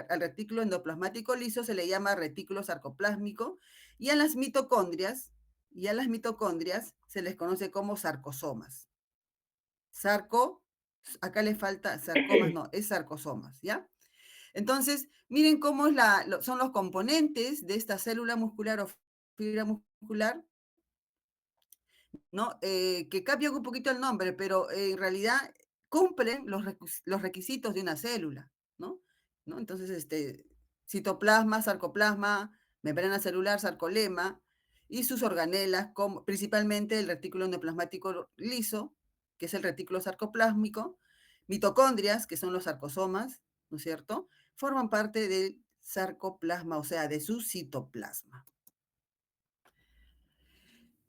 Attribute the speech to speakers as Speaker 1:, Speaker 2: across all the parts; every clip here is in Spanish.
Speaker 1: Al retículo endoplasmático liso se le llama retículo sarcoplásmico, y a las mitocondrias, se les conoce como sarcosomas. Sarco, acá le falta sarcomas, no, es sarcosomas, ¿ya? Entonces, miren cómo son los componentes de esta célula muscular o fibra muscular, ¿no? Que cambian un poquito el nombre, pero en realidad cumplen los requisitos de una célula, ¿no? ¿No? Entonces, citoplasma, sarcoplasma, membrana celular, sarcolema, y sus organelas, como principalmente el retículo endoplasmático liso, que es el retículo sarcoplásmico, mitocondrias, que son los sarcosomas, ¿no es cierto? Forman parte del sarcoplasma, o sea, de su citoplasma.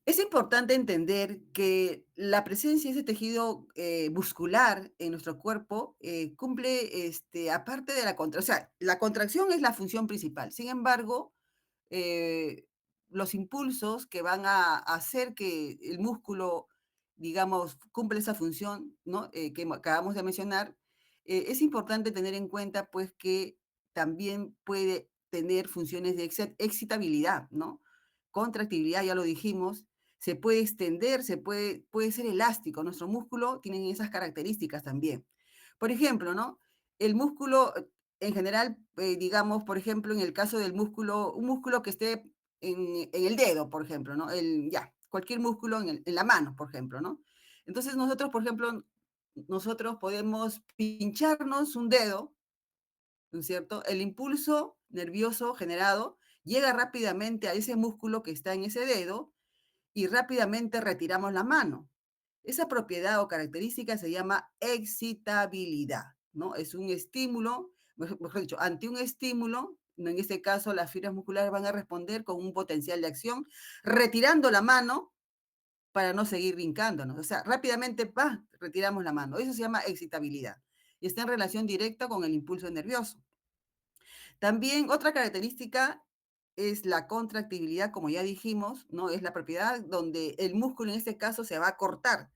Speaker 1: Es importante entender que la presencia de ese tejido muscular en nuestro cuerpo cumple, aparte de la contracción, o sea, la contracción es la función principal. Sin embargo, eh, los impulsos que van a hacer que el músculo, digamos, cumpla esa función, ¿no? Que acabamos de mencionar, es importante tener en cuenta, pues, que también puede tener funciones de excitabilidad, ¿no? Contractibilidad, ya lo dijimos, se puede extender, puede ser elástico. Nuestro músculo tiene esas características también. Por ejemplo, ¿no? El músculo, en general, digamos, por ejemplo, en el caso del músculo, un músculo que esté en el dedo, por ejemplo, ¿no? Ya, cualquier músculo en la mano, por ejemplo, ¿no? Entonces nosotros, por ejemplo, nosotros podemos pincharnos un dedo, ¿no es cierto? El impulso nervioso generado llega rápidamente a ese músculo que está en ese dedo y rápidamente retiramos la mano. Esa propiedad o característica se llama excitabilidad, ¿no? Es un estímulo, mejor dicho, ante un estímulo, ¿no? En este caso las fibras musculares van a responder con un potencial de acción, retirando la mano para no seguir brincándonos. O sea, rápidamente, ¡pah!, retiramos la mano. Eso se llama excitabilidad y está en relación directa con el impulso nervioso. También otra característica es la contractibilidad, como ya dijimos, ¿no? Es la propiedad donde el músculo en este caso se va a cortar,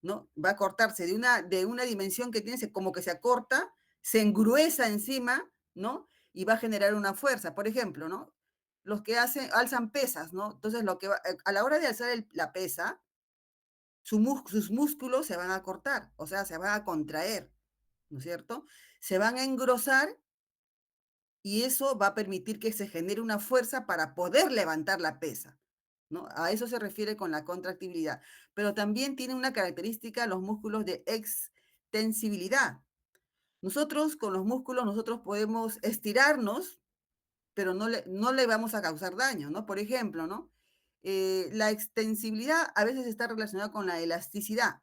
Speaker 1: ¿no? Va a cortarse de una dimensión que tiene, como que se acorta, se engruesa encima, ¿no? Y va a generar una fuerza. Por ejemplo, ¿no? Los que alzan pesas, ¿no? Entonces, a la hora de alzar la pesa, sus músculos se van a cortar, o sea, se van a contraer, ¿no es cierto? Se van a engrosar y eso va a permitir que se genere una fuerza para poder levantar la pesa, ¿no? A eso se refiere con la contractibilidad. Pero también tiene una característica los músculos de extensibilidad. Nosotros con los músculos, nosotros podemos estirarnos, pero no le vamos a causar daño, ¿no? Por ejemplo, ¿no? La extensibilidad a veces está relacionada con la elasticidad,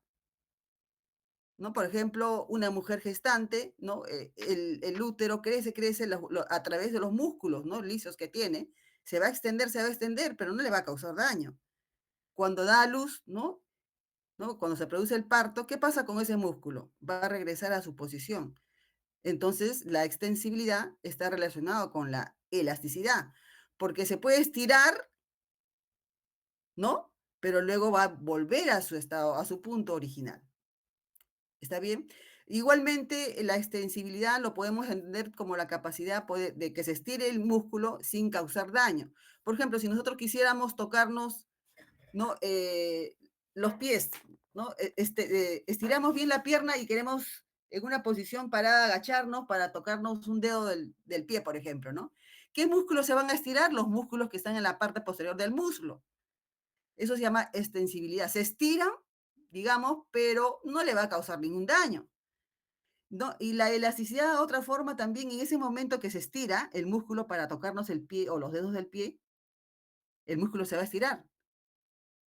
Speaker 1: ¿no? Por ejemplo, una mujer gestante, ¿no? El útero crece a través de los músculos, ¿no? Lisos que tiene, se va a extender, pero no le va a causar daño. Cuando da a luz, ¿no? ¿No? Cuando se produce el parto, ¿qué pasa con ese músculo? Va a regresar a su posición. Entonces, la extensibilidad está relacionada con la elasticidad, porque se puede estirar, ¿no? Pero luego va a volver a su estado, a su punto original. ¿Está bien? Igualmente, la extensibilidad lo podemos entender como la capacidad de que se estire el músculo sin causar daño. Por ejemplo, si nosotros quisiéramos tocarnos, ¿no? Los pies, ¿no? Estiramos bien la pierna y queremos en una posición para agacharnos, para tocarnos un dedo del pie, por ejemplo, ¿no? ¿Qué músculos se van a estirar? Los músculos que están en la parte posterior del muslo. Eso se llama extensibilidad. Se estiran, digamos, pero no le va a causar ningún daño. No, y la elasticidad, otra forma también, en ese momento que se estira el músculo para tocarnos el pie o los dedos del pie, el músculo se va a estirar.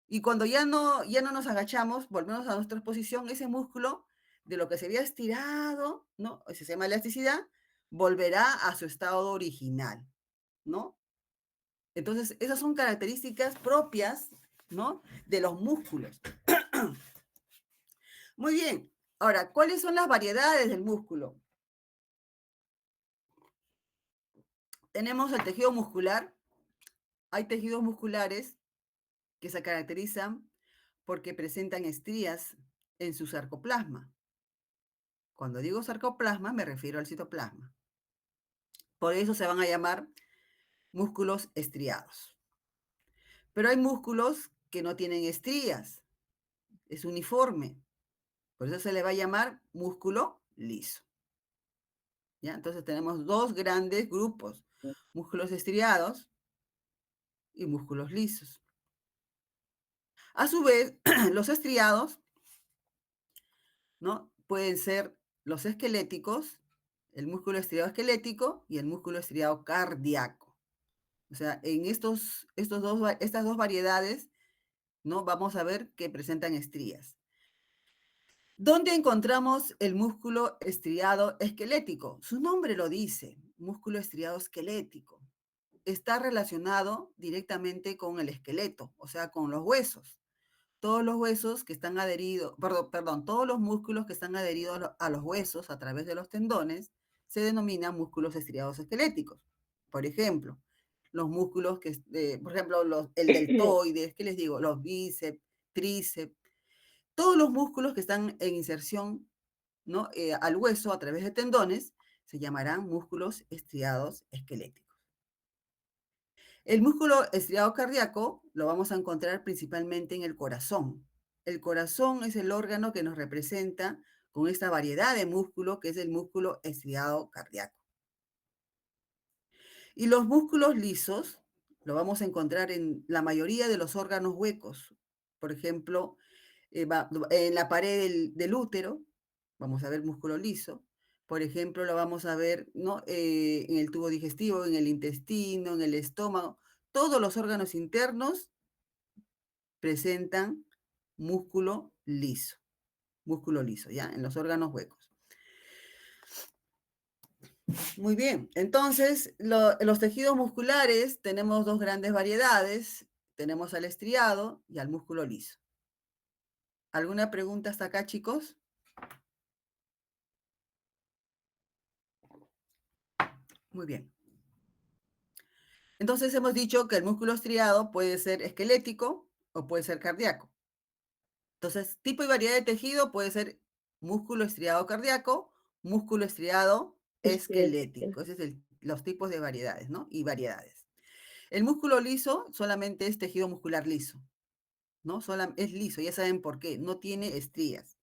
Speaker 1: Y cuando ya no nos agachamos, volvemos a nuestra posición, ese músculo de lo que se había estirado, ¿no? Eso se llama elasticidad, volverá a su estado original, ¿no? Entonces, esas son características propias, ¿no? De los músculos. Muy bien. Ahora, ¿cuáles son las variedades del músculo? Tenemos el tejido muscular. Hay tejidos musculares que se caracterizan porque presentan estrías en su sarcoplasma. Cuando digo sarcoplasma me refiero al citoplasma. Por eso se van a llamar músculos estriados. Pero hay músculos que no tienen estrías, es uniforme. Por eso se le va a llamar músculo liso. ¿Ya? Entonces tenemos dos grandes grupos, músculos estriados y músculos lisos. A su vez, los estriados, ¿no? Pueden ser los esqueléticos, el músculo estriado esquelético y el músculo estriado cardíaco. O sea, en estas dos variedades, ¿no? Vamos a ver que presentan estrías. ¿Dónde encontramos el músculo estriado esquelético? Su nombre lo dice, músculo estriado esquelético. Está relacionado directamente con el esqueleto, o sea, con los huesos. Todos los huesos que están adheridos, perdón, todos los músculos que están adheridos a los huesos a través de los tendones se denominan músculos estriados esqueléticos. Por ejemplo, los músculos que, por ejemplo, el deltoides, ¿qué les digo? Los bíceps, tríceps, todos los músculos que están en inserción, ¿no? Al hueso a través de tendones se llamarán músculos estriados esqueléticos. El músculo estriado cardíaco lo vamos a encontrar principalmente en el corazón. El corazón es el órgano que nos representa con esta variedad de músculo que es el músculo estriado cardíaco. Y los músculos lisos lo vamos a encontrar en la mayoría de los órganos huecos. Por ejemplo, en la pared del útero, vamos a ver músculo liso. Por ejemplo, lo vamos a ver, ¿no? En el tubo digestivo, en el intestino, en el estómago. Todos los órganos internos presentan músculo liso, ¿ya? En los órganos huecos. Muy bien, entonces los tejidos musculares tenemos dos grandes variedades, tenemos al estriado y al músculo liso. ¿Alguna pregunta hasta acá, chicos? Muy bien. Entonces hemos dicho que el músculo estriado puede ser esquelético o puede ser cardíaco. Entonces, tipo y variedad de tejido puede ser músculo estriado cardíaco, músculo estriado esquelético. Esos son los tipos de variedades, ¿no? Y variedades. El músculo liso solamente es tejido muscular liso, ¿no? Es liso, ya saben por qué, no tiene estrías.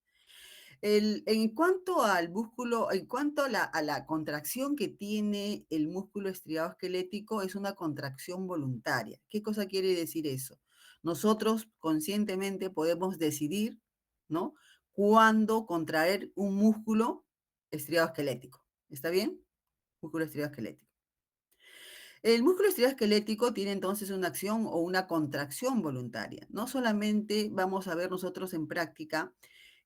Speaker 1: En cuanto al músculo, en cuanto a la contracción que tiene el músculo estriado esquelético, es una contracción voluntaria. ¿Qué cosa quiere decir eso? Nosotros conscientemente podemos decidir, ¿no? Cuándo contraer un músculo estriado esquelético. ¿Está bien? Músculo estriado esquelético. El músculo estriado esquelético tiene entonces una acción o una contracción voluntaria. No solamente vamos a ver nosotros en práctica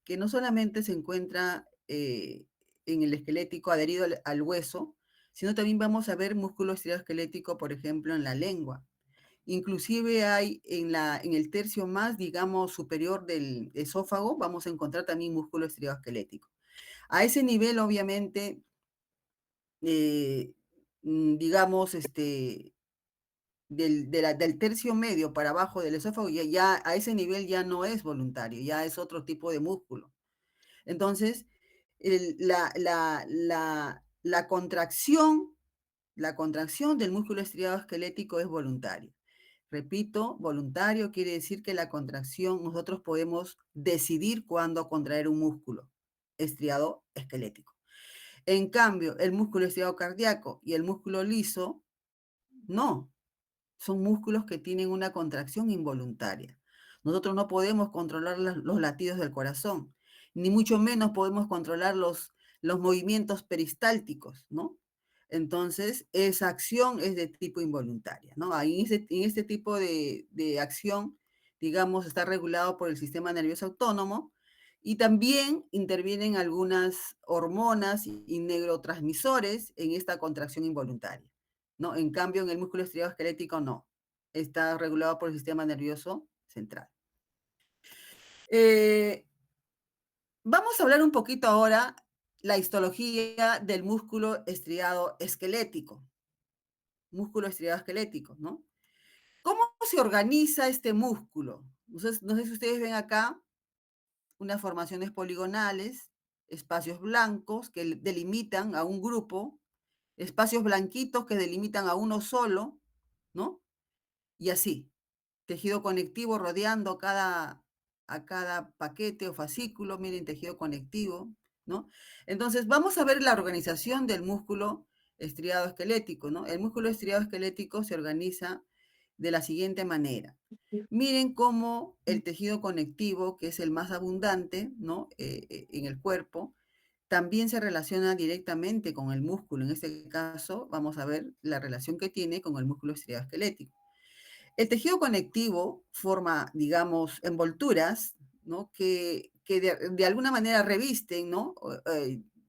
Speaker 1: que no solamente se encuentra en el esquelético adherido al hueso, sino también vamos a ver músculo estriado esquelético, por ejemplo, en la lengua. Inclusive hay en el tercio más, digamos, superior del esófago, vamos a encontrar también músculo estriado esquelético. A ese nivel, obviamente, eh, digamos, del tercio medio para abajo del esófago, ya a ese nivel ya no es voluntario, ya es otro tipo de músculo. Entonces, la contracción del músculo estriado esquelético es voluntaria. Repito, voluntario quiere decir que la contracción, nosotros podemos decidir cuándo contraer un músculo estriado esquelético. En cambio, el músculo estriado cardíaco y el músculo liso, no, son músculos que tienen una contracción involuntaria. Nosotros no podemos controlar los latidos del corazón, ni mucho menos podemos controlar los movimientos peristálticos, ¿no? Entonces, esa acción es de tipo involuntaria, ¿no? Ahí en este tipo de acción, digamos, está regulado por el sistema nervioso autónomo y también intervienen algunas hormonas y neurotransmisores en esta contracción involuntaria. ¿No? En cambio, en el músculo estriado esquelético no. Está regulado por el sistema nervioso central. Vamos a hablar un poquito ahora la histología del músculo estriado esquelético. Músculo estriado esquelético, ¿no? ¿Cómo se organiza este músculo? No sé si ustedes ven acá unas formaciones poligonales, espacios blancos que delimitan a un grupo, espacios blanquitos que delimitan a uno solo, ¿no? Y así, tejido conectivo rodeando a cada paquete o fascículo, miren, tejido conectivo, ¿no? Entonces, vamos a ver la organización del músculo estriado esquelético, ¿no? El músculo estriado esquelético se organiza de la siguiente manera. Miren cómo el tejido conectivo, que es el más abundante, ¿no? En el cuerpo, también se relaciona directamente con el músculo. En este caso, vamos a ver la relación que tiene con el músculo estriado esquelético. El tejido conectivo forma, digamos, envolturas, ¿no? Que de alguna manera revisten, ¿no?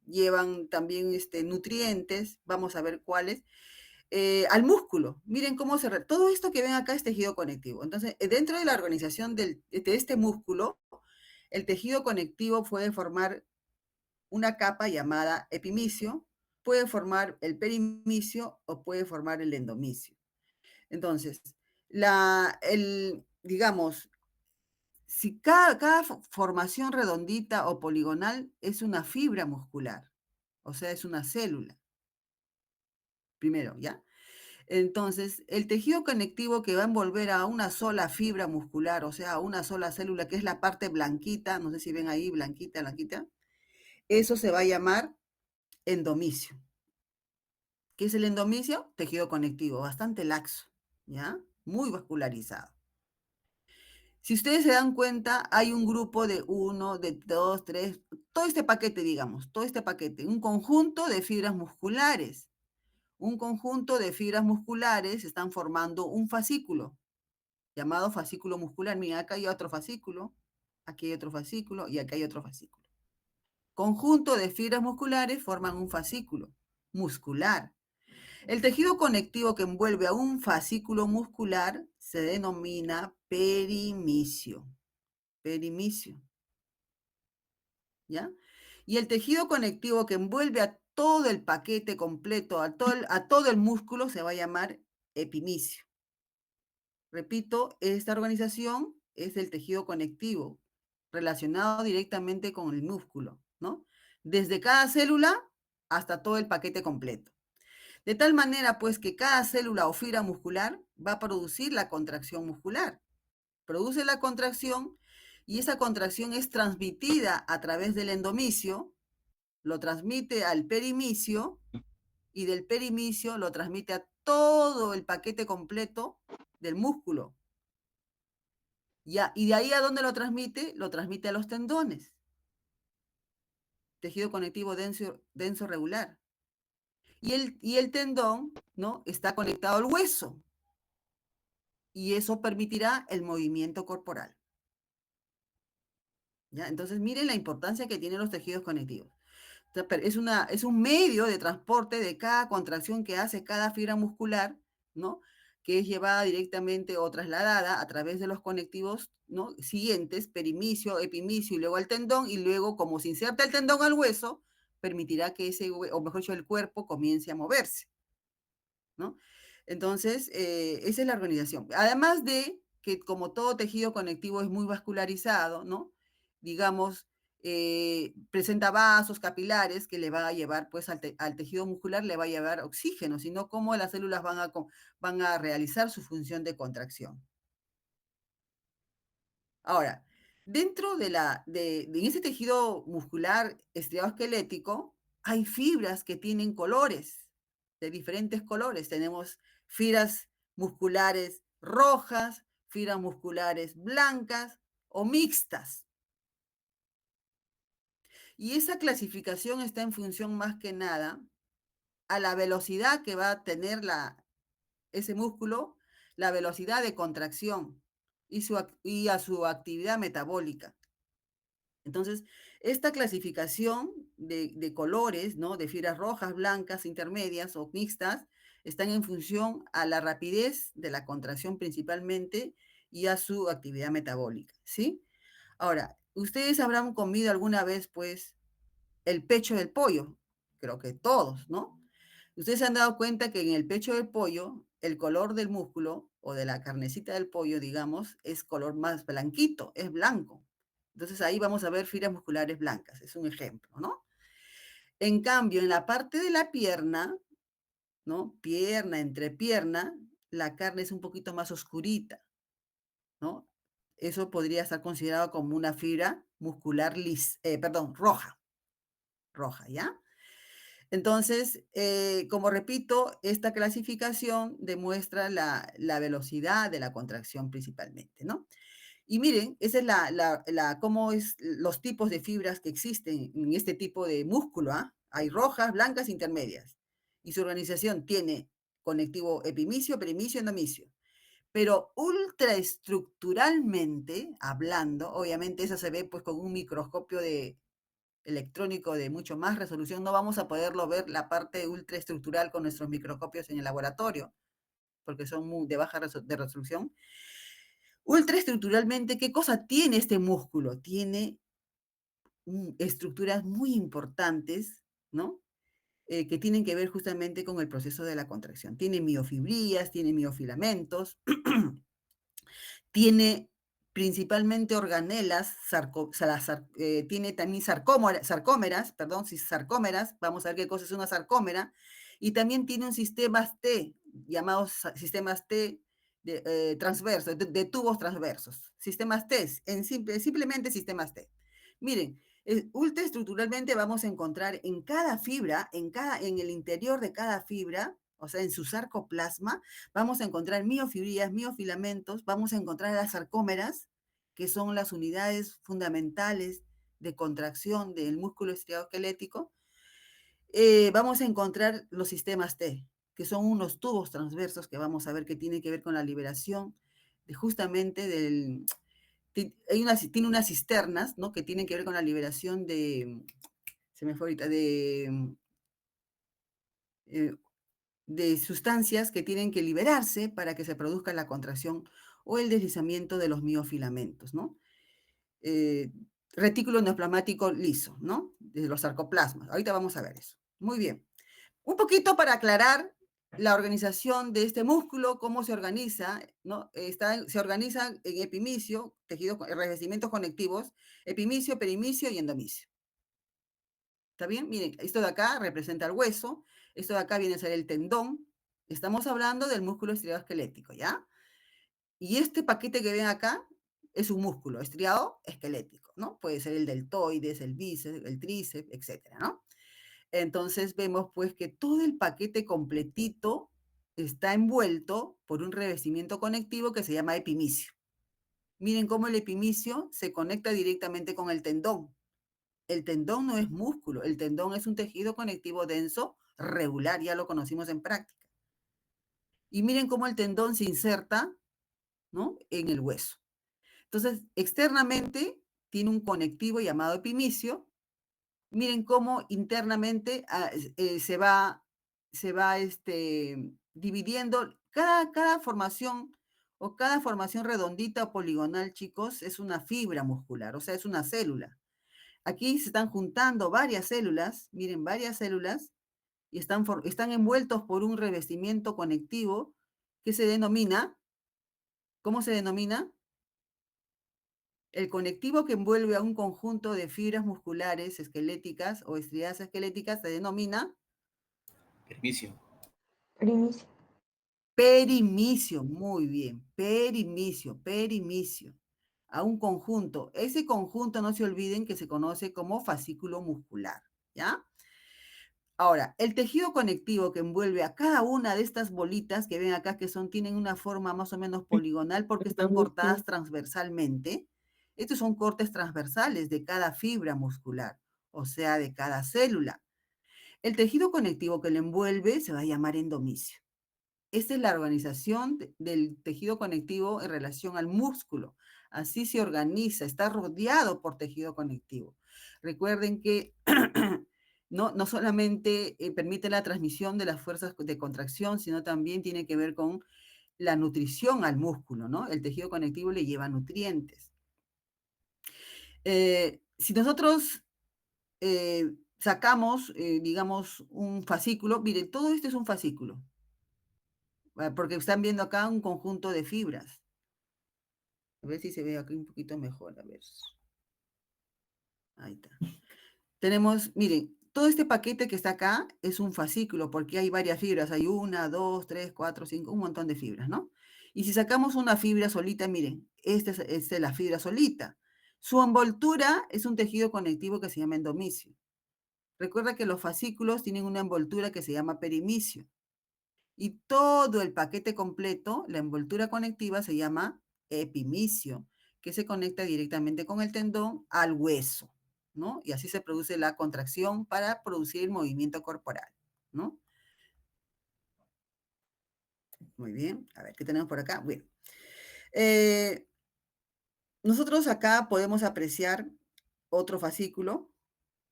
Speaker 1: Llevan también nutrientes, vamos a ver cuáles, al músculo. Miren cómo todo esto que ven acá es tejido conectivo. Entonces, dentro de la organización de este músculo, el tejido conectivo puede formar una capa llamada epimicio, puede formar el perimicio o puede formar el endomicio. Entonces, digamos, si cada formación redondita o poligonal es una fibra muscular, o sea, es una célula, primero, ¿ya? Entonces, el tejido conectivo que va a envolver a una sola fibra muscular, o sea, a una sola célula, que es la parte blanquita, no sé si ven ahí, blanquita, blanquita, eso se va a llamar endomicio. ¿Qué es el endomicio? Tejido conectivo, bastante laxo, ¿ya? Muy vascularizado. Si ustedes se dan cuenta, hay un grupo de uno, de dos, tres, todo este paquete, digamos, todo este paquete, un conjunto de fibras musculares. Un conjunto de fibras musculares están formando un fascículo, llamado fascículo muscular. Mira, acá hay otro fascículo, aquí hay otro fascículo y acá hay otro fascículo. Conjunto de fibras musculares forman un fascículo muscular. El tejido conectivo que envuelve a un fascículo muscular se denomina perimicio. Perimicio, ¿ya? Y el tejido conectivo que envuelve a todo el paquete completo, a todo el músculo, se va a llamar epimicio. Repito, esta organización es el tejido conectivo, relacionado directamente con el músculo, ¿no? Desde cada célula hasta todo el paquete completo. De tal manera, pues, que cada célula o fibra muscular va a producir la contracción muscular. Produce la contracción y esa contracción es transmitida a través del endomicio, lo transmite al perimicio y del perimicio lo transmite a todo el paquete completo del músculo. Ya, y de ahí a dónde lo transmite? Lo transmite a los tendones, tejido conectivo denso, denso regular. Y el tendón, ¿no? Está conectado al hueso y eso permitirá el movimiento corporal. ¿Ya? Entonces, miren la importancia que tienen los tejidos conectivos. Es un medio de transporte de cada contracción que hace cada fibra muscular, ¿no? Que es llevada directamente o trasladada a través de los conectivos, ¿no? Siguientes, perimicio, epimicio y luego al tendón, y luego, como se inserta el tendón al hueso, permitirá que o mejor dicho, el cuerpo comience a moverse, ¿no? Entonces, esa es la organización. Además de que como todo tejido conectivo es muy vascularizado, ¿no? Digamos, presenta vasos capilares que le va a llevar, pues, al tejido muscular le va a llevar oxígeno, sino cómo las células van a realizar su función de contracción. Ahora, dentro de ese tejido muscular estriado esquelético, hay fibras que tienen colores, de diferentes colores. Tenemos fibras musculares rojas, fibras musculares blancas o mixtas. Y esa clasificación está en función más que nada a la velocidad que va a tener ese músculo, la velocidad de contracción y a su actividad metabólica. Entonces, esta clasificación de colores, ¿no? De fibras rojas, blancas, intermedias o mixtas, están en función a la rapidez de la contracción principalmente y a su actividad metabólica, ¿sí? Ahora, ustedes habrán comido alguna vez, pues, el pecho del pollo, creo que todos, ¿no? Ustedes se han dado cuenta que en el pecho del pollo, el color del músculo o de la carnecita del pollo, digamos, es color más blanquito, es blanco. Entonces ahí vamos a ver fibras musculares blancas, es un ejemplo, ¿no? En cambio, en la parte de la pierna, ¿no? Pierna, entrepierna, la carne es un poquito más oscurita, ¿no? Eso podría estar considerado como una fibra muscular perdón, roja, roja, ¿ya? Entonces, como repito, esta clasificación demuestra la velocidad de la contracción principalmente, ¿no? Y miren, esa es cómo es los tipos de fibras que existen en este tipo de músculo, ¿ah? Hay rojas, blancas, intermedias. Y su organización tiene conectivo epimicio, perimicio, endomicio. Pero ultraestructuralmente hablando, obviamente eso se ve pues con un microscopio electrónico de mucho más resolución, no vamos a poderlo ver la parte ultraestructural con nuestros microscopios en el laboratorio, porque son de baja resolución. Ultraestructuralmente, ¿qué cosa tiene este músculo? Tiene estructuras muy importantes, ¿no? Que tienen que ver justamente con el proceso de la contracción. Tiene miofibrillas, tiene miofilamentos, tiene principalmente organelas, tiene también sarcómeras, perdón, sí, sarcómeras, vamos a ver qué cosa es una sarcómera, y también tiene un sistema T, llamados sistemas T transversos, de tubos transversos, sistemas T, simplemente sistemas T. Miren, ultraestructuralmente vamos a encontrar en cada fibra, en el interior de cada fibra, o sea, en su sarcoplasma, vamos a encontrar miofibrillas, miofilamentos, vamos a encontrar las sarcómeras, que son las unidades fundamentales de contracción del músculo estriado-esquelético. Vamos a encontrar los sistemas T, que son unos tubos transversos que vamos a ver que tienen que ver con la liberación de justamente tiene unas cisternas, ¿no? Que tienen que ver con la liberación se me fue ahorita, eh, de sustancias que tienen que liberarse para que se produzca la contracción o el deslizamiento de los miofilamentos, ¿no? Eh, Retículo neoplasmático liso, ¿no? De los sarcoplasmas. Ahorita vamos a ver eso. Muy bien. Un poquito para aclarar la organización de este músculo, cómo se organiza, ¿no? Se organiza en epimicio, revestimientos conectivos, epimicio, perimicio y endomicio. ¿Está bien? Miren, esto de acá representa el hueso, esto de acá viene a ser el tendón. Estamos hablando del músculo estriado esquelético, ¿ya? Y este paquete que ven acá es un músculo estriado esquelético, ¿no? Puede ser el deltoides, el bíceps, el tríceps, etcétera, ¿no? Entonces vemos pues que todo el paquete completito está envuelto por un revestimiento conectivo que se llama epimicio. Miren cómo el epimicio se conecta directamente con el tendón. El tendón no es músculo, el tendón es un tejido conectivo denso regular, ya lo conocimos en práctica. Y miren cómo el tendón se inserta, ¿no? En el hueso. Entonces, externamente tiene un conectivo llamado epimicio. Miren cómo internamente se va dividiendo. Cada formación o cada formación redondita o poligonal, chicos, es una fibra muscular, o sea, es una célula. Aquí se están juntando varias células, miren, varias células, y están envueltos por un revestimiento conectivo que se denomina, ¿cómo se denomina? El conectivo que envuelve a un conjunto de fibras musculares esqueléticas o estriadas esqueléticas se denomina
Speaker 2: Permiso.
Speaker 3: Primicia.
Speaker 1: perimicio. Muy bien, perimicio, perimicio. A un conjunto. Ese conjunto, no se olviden que se conoce como fascículo muscular, ¿ya? Ahora, el tejido conectivo que envuelve a cada una de estas bolitas que ven acá, tienen una forma más o menos poligonal porque están cortadas transversalmente. Estos son cortes transversales de cada fibra muscular, o sea, de cada célula. El tejido conectivo que lo envuelve se va a llamar endomicio. Esta es la organización del tejido conectivo en relación al músculo. Así se organiza, está rodeado por tejido conectivo. Recuerden que no solamente permite la transmisión de las fuerzas de contracción, sino también tiene que ver con la nutrición al músculo, ¿no? El tejido conectivo le lleva nutrientes. Si nosotros sacamos, digamos, un fascículo, miren, todo esto es un fascículo, porque están viendo acá un conjunto de fibras. A ver si se ve aquí un poquito mejor, a ver. Ahí está. Tenemos, miren, todo este paquete que está acá es un fascículo porque hay varias fibras. Hay una, dos, tres, cuatro, cinco, un montón de fibras, ¿no? Y si sacamos una fibra solita, miren, esta es la fibra solita. Su envoltura es un tejido conectivo que se llama endomisio. Recuerda que los fascículos tienen una envoltura que se llama perimicio. Y todo el paquete completo, la envoltura conectiva, se llama epimicio, que se conecta directamente con el tendón al hueso, ¿no? Y así se produce la contracción para producir el movimiento corporal, ¿no? Muy bien. A ver, ¿qué tenemos por acá? Bueno, eh, nosotros acá podemos apreciar otro fascículo,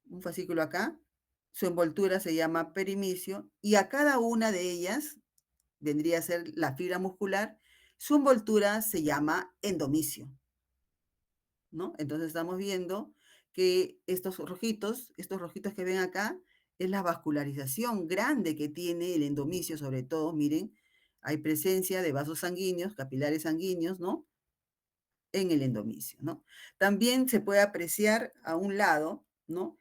Speaker 1: un fascículo acá. Su envoltura se llama perimicio y a cada una de ellas vendría a ser la fibra muscular, su envoltura se llama endomisio, ¿no? Entonces estamos viendo que estos rojitos que ven acá, es la vascularización grande que tiene el endomisio, sobre todo, miren, hay presencia de vasos sanguíneos, capilares sanguíneos, ¿no? En el endomisio, ¿no? También se puede apreciar a un lado, ¿no?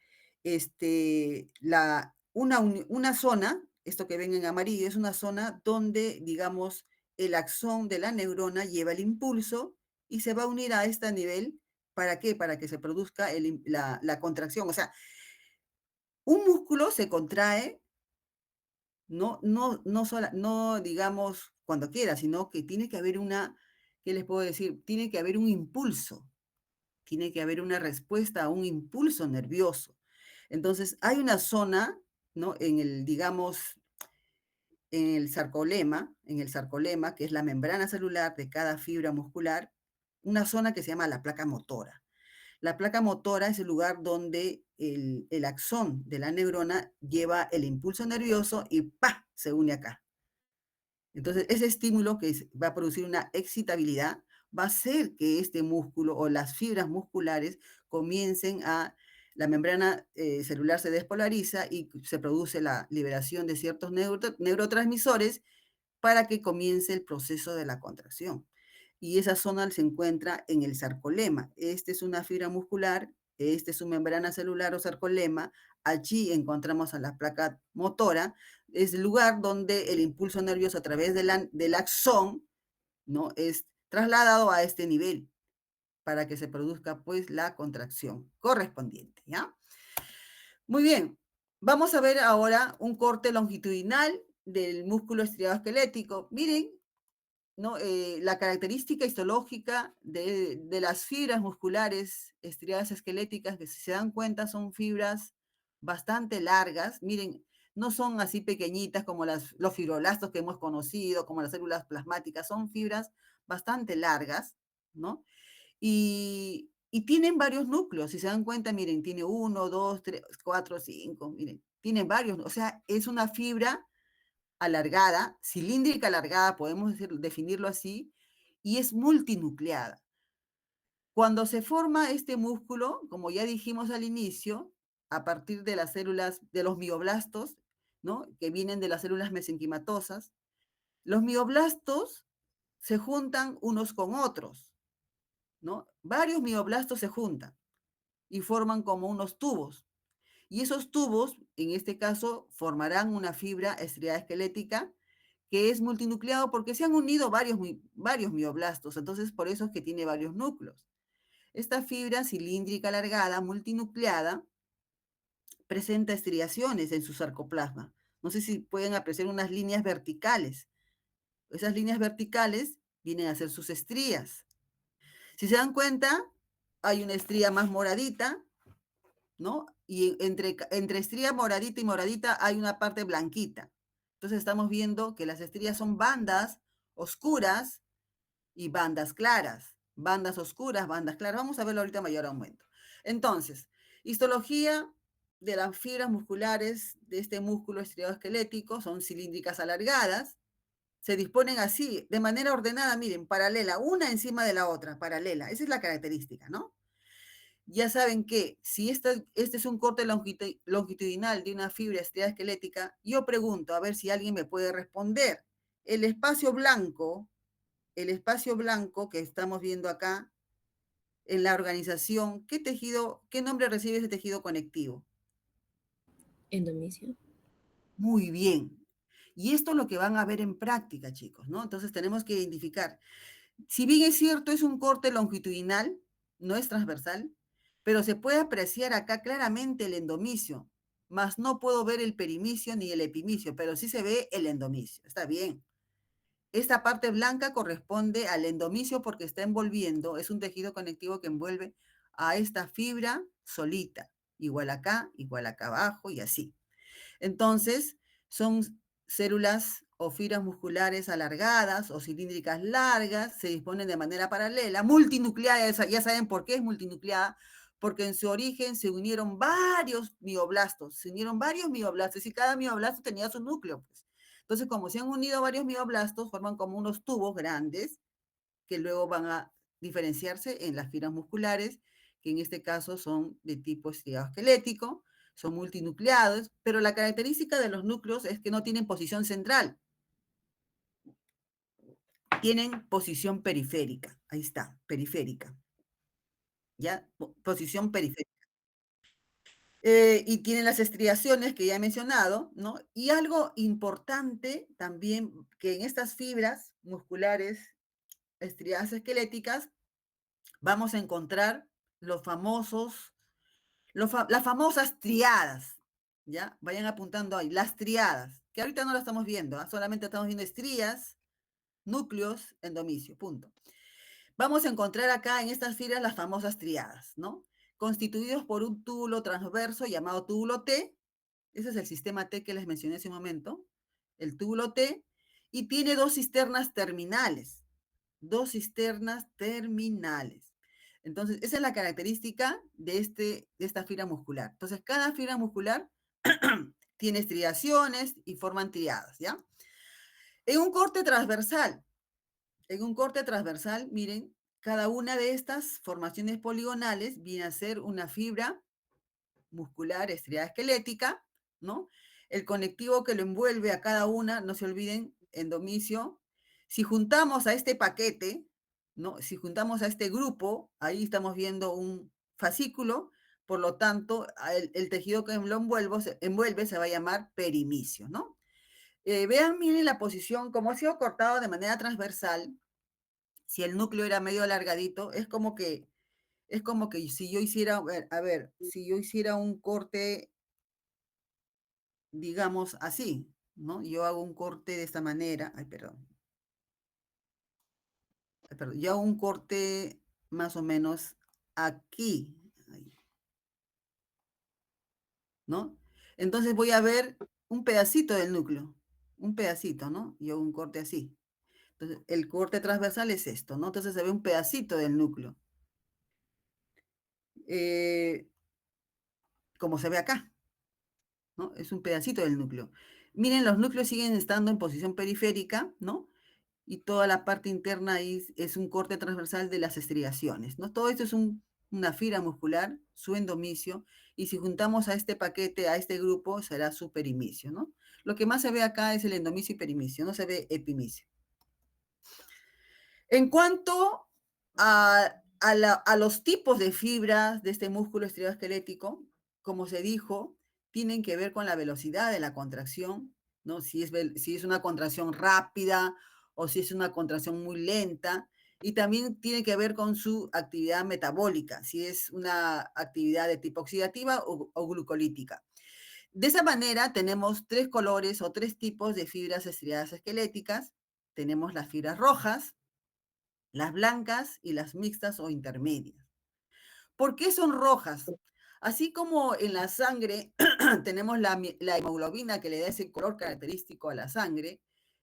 Speaker 1: Una zona, esto que ven en amarillo, es una zona donde, digamos, el axón de la neurona lleva el impulso y se va a unir a este nivel. ¿Para qué? Para que se produzca la contracción. O sea, un músculo se contrae, no digamos cuando quiera, sino que tiene que haber ¿qué les puedo decir? Tiene que haber un impulso. Tiene que haber una respuesta a un impulso nervioso. Entonces, hay una zona, ¿no? Digamos, en el sarcolema, que es la membrana celular de cada fibra muscular, una zona que se llama la placa motora. La placa motora es el lugar donde el axón de la neurona lleva el impulso nervioso y ¡pa! Se une acá. Entonces, ese estímulo va a producir una excitabilidad, va a hacer que este músculo o las fibras musculares comiencen la membrana celular se despolariza y se produce la liberación de ciertos neurotransmisores para que comience el proceso de la contracción. Y esa zona se encuentra en el sarcolema. Esta es una fibra muscular, esta es su membrana celular o sarcolema. Allí encontramos a la placa motora. Es el lugar donde el impulso nervioso a través del axón, ¿no? Es trasladado a este nivel para que se produzca pues la contracción correspondiente, ¿ya? Muy bien, vamos a ver ahora un corte longitudinal del músculo estriado esquelético. Miren, ¿no? La característica histológica de las fibras musculares estriadas esqueléticas, que si se dan cuenta son fibras bastante largas. Miren, no son así pequeñitas como los fibroblastos que hemos conocido, como las células plasmáticas, son fibras bastante largas, ¿no? Y tienen varios núcleos, si se dan cuenta, miren, tiene uno, dos, tres, cuatro, cinco, miren, tienen varios, o sea, es una fibra alargada, cilíndrica alargada, podemos definirlo así, y es multinucleada. Cuando se forma este músculo, como ya dijimos al inicio, a partir de las células, de los mioblastos, ¿no? Que vienen de las células mesenquimatosas, los mioblastos se juntan unos con otros, ¿no? Varios mioblastos se juntan y forman como unos tubos. Y esos tubos, en este caso, formarán una fibra estriada esquelética que es multinucleado porque se han unido varios mioblastos, entonces por eso es que tiene varios núcleos. Esta fibra cilíndrica alargada, multinucleada, presenta estriaciones en su sarcoplasma. No sé si pueden apreciar unas líneas verticales. Esas líneas verticales vienen a ser sus estrías. Si se dan cuenta, hay una estría más moradita, ¿no? Y entre estría moradita y moradita hay una parte blanquita. Entonces estamos viendo que las estrías son bandas oscuras y bandas claras. Bandas oscuras, bandas claras. Vamos a verlo ahorita a mayor aumento. Entonces, histología de las fibras musculares de este músculo estriado esquelético son cilíndricas alargadas. Se disponen así, de manera ordenada, miren, paralela, una encima de la otra, paralela. Esa es la característica, ¿no? Ya saben que si este es un corte longitudinal de una fibra estriada esquelética, yo pregunto, a ver si alguien me puede responder. El espacio blanco que estamos viendo acá, en la organización, qué nombre recibe ese tejido conectivo?
Speaker 3: Endomisio.
Speaker 1: Muy bien. Y esto es lo que van a ver en práctica, chicos, ¿no? Entonces tenemos que identificar. Si bien es cierto, es un corte longitudinal, no es transversal, pero se puede apreciar acá claramente el endomicio, más no puedo ver el perimicio ni el epimicio, pero sí se ve el endomicio. Está bien. Esta parte blanca corresponde al endomicio porque está envolviendo, es un tejido conectivo que envuelve a esta fibra solita, igual acá abajo y así. Entonces, son células o fibras musculares alargadas o cilíndricas largas, se disponen de manera paralela, multinucleada, ya saben por qué es multinucleada, porque en su origen se unieron varios mioblastos, y cada mioblasto tenía su núcleo, pues. Entonces, como se han unido varios mioblastos, forman como unos tubos grandes que luego van a diferenciarse en las fibras musculares, que en este caso son de tipo estriado esquelético, son multinucleados, pero la característica de los núcleos es que no tienen posición central, tienen posición periférica. Ahí está, periférica. ¿Ya? Posición periférica. Y tienen las estriaciones que ya he mencionado, ¿no? Y algo importante también, que en estas fibras musculares estriadas esqueléticas vamos a encontrar los famosos, las famosas triadas, ¿ya? Vayan apuntando ahí, las triadas, que ahorita no las estamos viendo, ¿ah? Solamente estamos viendo estrías, núcleos, endomicio, punto. Vamos a encontrar acá en estas fibras las famosas triadas, ¿no? Constituidos por un túbulo transverso llamado túbulo T, ese es el sistema T que les mencioné hace un momento, el túbulo T, y tiene dos cisternas terminales. Entonces, esa es la característica de esta fibra muscular. Entonces, cada fibra muscular tiene estriaciones y forman triadas, ¿ya? En un corte transversal, miren, cada una de estas formaciones poligonales viene a ser una fibra muscular estriada esquelética, ¿no? El conectivo que lo envuelve a cada una, no se olviden, endomicio. Si juntamos a este paquete, ¿no? Si juntamos a este grupo, ahí estamos viendo un fascículo, por lo tanto, el tejido que lo envuelve se va a llamar perimicio, ¿no? Vean, miren la posición, como ha sido cortado de manera transversal, si el núcleo era medio alargadito, es como que si yo hiciera, a ver, si yo hiciera un corte, digamos así, ¿no? Yo hago un corte de esta manera, perdón, yo hago un corte más o menos aquí, ahí, ¿no? Entonces voy a ver un pedacito del núcleo, un pedacito, ¿no? Yo hago un corte así. Entonces, el corte transversal es esto, ¿no? Entonces se ve un pedacito del núcleo, eh, como se ve acá, ¿no? Es un pedacito del núcleo. Miren, los núcleos siguen estando en posición periférica, ¿no? Y toda la parte interna ahí es un corte transversal de las estriaciones, ¿no? Todo esto es una fibra muscular, su endomicio, y si juntamos a este paquete, a este grupo, será su perimicio, ¿no? Lo que más se ve acá es el endomicio y perimicio, no se ve epimicio. En cuanto a los tipos de fibras de este músculo estriado-esquelético, como se dijo, tienen que ver con la velocidad de la contracción, ¿no? Si es una contracción rápida o si es una contracción muy lenta, y también tiene que ver con su actividad metabólica, si es una actividad de tipo oxidativa o glucolítica. De esa manera tenemos tres colores o tres tipos de fibras estriadas esqueléticas. Tenemos las fibras rojas, las blancas y las mixtas o intermedias. ¿Por qué son rojas? Así como en la sangre tenemos la hemoglobina que le da ese color característico a la sangre,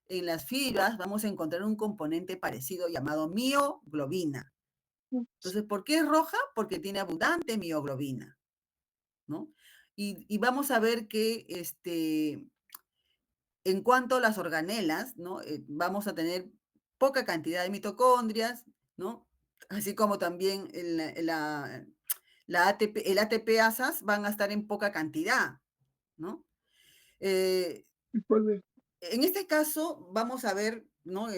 Speaker 1: en las fibras vamos a encontrar un componente parecido llamado mioglobina. Entonces, ¿por qué es roja? Porque tiene abundante mioglobina, ¿no? Y vamos a ver que en cuanto a las organelas, ¿no? Vamos a tener poca cantidad de mitocondrias, ¿no? Así como también el ATP asas van a estar en poca cantidad, ¿no? Eh, en este caso, vamos a ver, ¿no?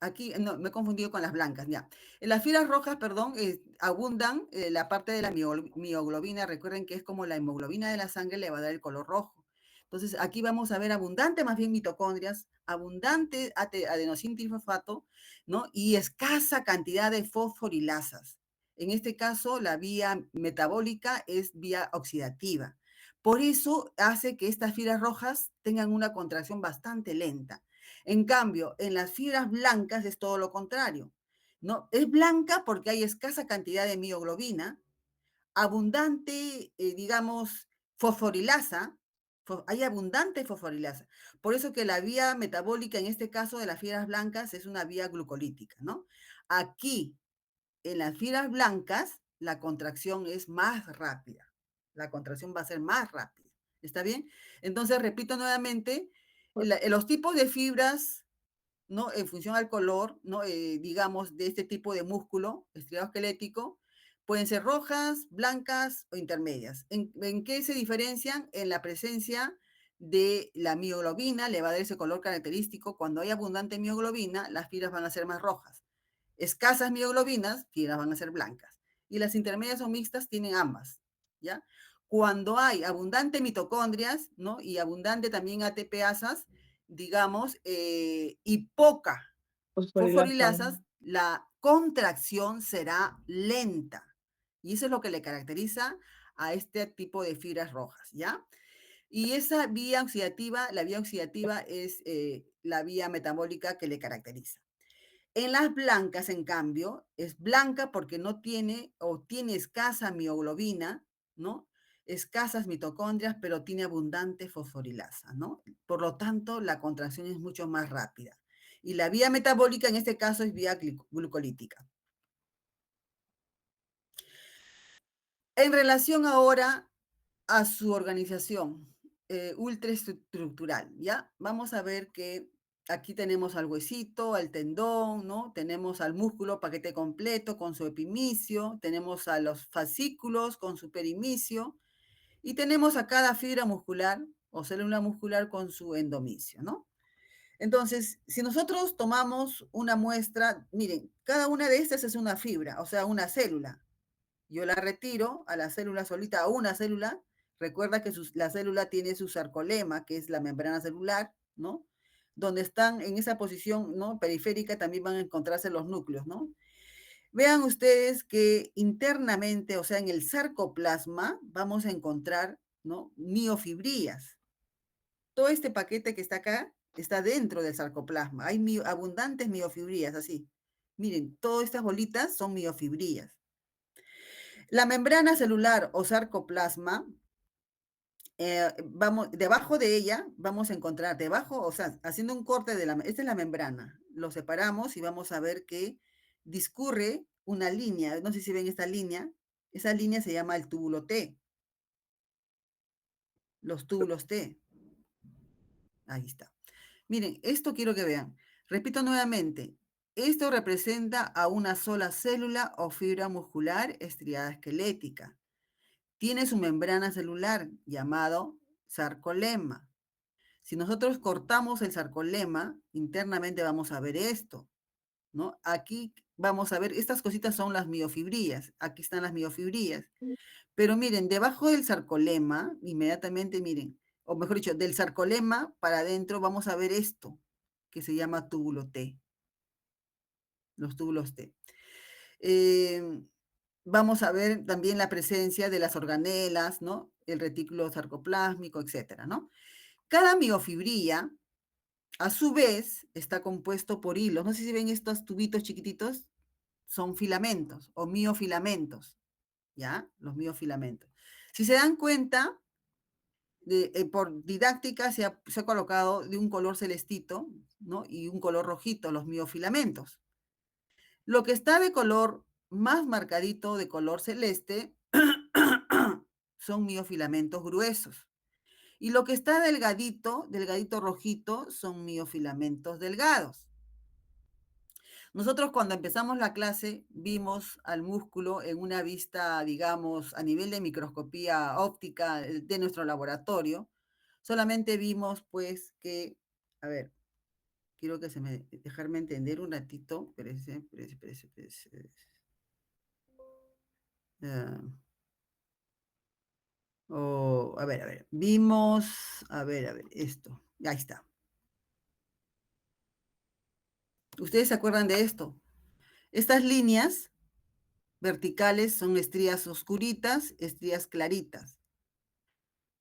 Speaker 1: aquí, no, me he confundido con las blancas, ya. En las fibras rojas, perdón, abundan la parte de la mioglobina, recuerden que es como la hemoglobina de la sangre, le va a dar el color rojo. Entonces, aquí vamos a ver abundante, más bien mitocondrias, abundante adenosín-trifosfato, ¿no? Y escasa cantidad de fosforilasas. En este caso, la vía metabólica es vía oxidativa. Por eso hace que estas fibras rojas tengan una contracción bastante lenta. En cambio, en las fibras blancas es todo lo contrario, ¿no? Es blanca porque hay escasa cantidad de mioglobina, abundante, digamos, fosforilasa, hay abundante fosforilasa. Por eso que la vía metabólica, en este caso de las fibras blancas, es una vía glucolítica, ¿no? Aquí, en las fibras blancas, la contracción es más rápida. La contracción va a ser más rápida. ¿Está bien? Entonces, repito nuevamente, los tipos de fibras, ¿no? En función al color, ¿no? Digamos, de este tipo de músculo estriado esquelético, pueden ser rojas, blancas o intermedias. ¿En qué se diferencian? En la presencia de la mioglobina, le va a dar ese color característico. Cuando hay abundante mioglobina, las fibras van a ser más rojas. Escasas mioglobinas, fibras van a ser blancas. Y las intermedias o mixtas tienen ambas, ¿ya? Cuando hay abundante mitocondrias, ¿no? Y abundante también ATPasas, digamos, y poca
Speaker 3: Fosforilasa.
Speaker 1: fosforilasas, la contracción será lenta. Y eso es lo que le caracteriza a este tipo de fibras rojas, ¿ya? Y esa vía oxidativa, la vía oxidativa es la vía metabólica que le caracteriza. En las blancas, en cambio, es blanca porque no tiene o tiene escasa mioglobina, ¿no? Escasas mitocondrias, pero tiene abundante fosforilasa, ¿no? Por lo tanto, la contracción es mucho más rápida. Y la vía metabólica en este caso es vía glucolítica. En relación ahora a su organización ultraestructural, ¿ya? Vamos a ver que aquí tenemos al huesito, al tendón, ¿no? Tenemos al músculo paquete completo con su epimicio, tenemos a los fascículos con su perimicio y tenemos a cada fibra muscular o célula muscular con su endomicio, ¿no? Entonces, si nosotros tomamos una muestra, miren, cada una de estas es una fibra, o sea, una célula. Yo la retiro a la célula solita, a una célula. Recuerda que la célula tiene su sarcolema, que es la membrana celular, ¿no? Donde están en esa posición, ¿no? Periférica también van a encontrarse los núcleos, ¿no? Vean ustedes que internamente, o sea, en el sarcoplasma, vamos a encontrar, ¿no? Miofibrillas. Todo este paquete que está acá está dentro del sarcoplasma. Hay abundantes miofibrillas, así. Miren, todas estas bolitas son miofibrillas. La membrana celular o sarcoplasma, vamos, debajo de ella vamos a encontrar, debajo, o sea, haciendo un corte de esta es la membrana, lo separamos y vamos a ver que discurre una línea, no sé si ven esa línea se llama el túbulo T, los túbulos T, ahí está. Miren, esto quiero que vean, repito nuevamente, esto representa a una sola célula o fibra muscular estriada esquelética. Tiene su membrana celular llamado sarcolema. Si nosotros cortamos el sarcolema, internamente vamos a ver esto, ¿no? Aquí vamos a ver, estas cositas son las miofibrillas, aquí están las miofibrillas. Pero miren, debajo del sarcolema, inmediatamente miren, o mejor dicho, del sarcolema para adentro vamos a ver esto, que se llama túbulo T, los túbulos T. Eh, Vamos a ver también la presencia de las organelas, ¿no? El retículo sarcoplásmico, etcétera, ¿no? Cada miofibrilla, a su vez, está compuesto por hilos. No sé si ven estos tubitos chiquititos, son filamentos o miofilamentos, ¿ya? Los miofilamentos. Si se dan cuenta, por didáctica se ha colocado de un color celestito, ¿no? Y un color rojito, los miofilamentos. Lo que está de color más marcadito, de color celeste, son miofilamentos gruesos. Y lo que está delgadito, delgadito rojito, son miofilamentos delgados. Nosotros cuando empezamos la clase vimos al músculo en una vista, digamos, a nivel de microscopía óptica de nuestro laboratorio. Solamente vimos pues que, a ver, quiero que se me, dejarme entender un ratito, espérese. Ah, a ver, vimos, a ver, esto, ahí está. ¿Ustedes se acuerdan de esto? Estas líneas verticales son estrías oscuritas, estrías claritas.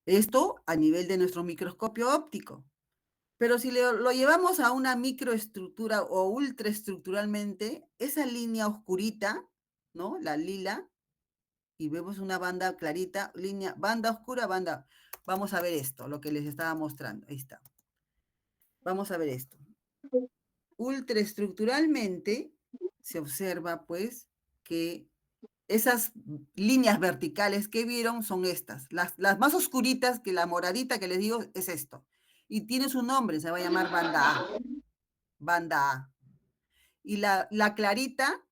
Speaker 1: Esto a nivel de nuestro microscopio óptico. Pero si lo llevamos a una microestructura o ultraestructuralmente, esa línea oscurita, ¿no? La lila, y vemos una banda clarita, línea, banda oscura, banda. Vamos a ver esto, lo que les estaba mostrando. Ahí está. Vamos a ver esto. Ultraestructuralmente se observa, pues, que esas líneas verticales que vieron son estas. Las más oscuritas, que la moradita que les digo, es esto. Y tiene su nombre, se va a llamar banda A. Banda A. Y la clarita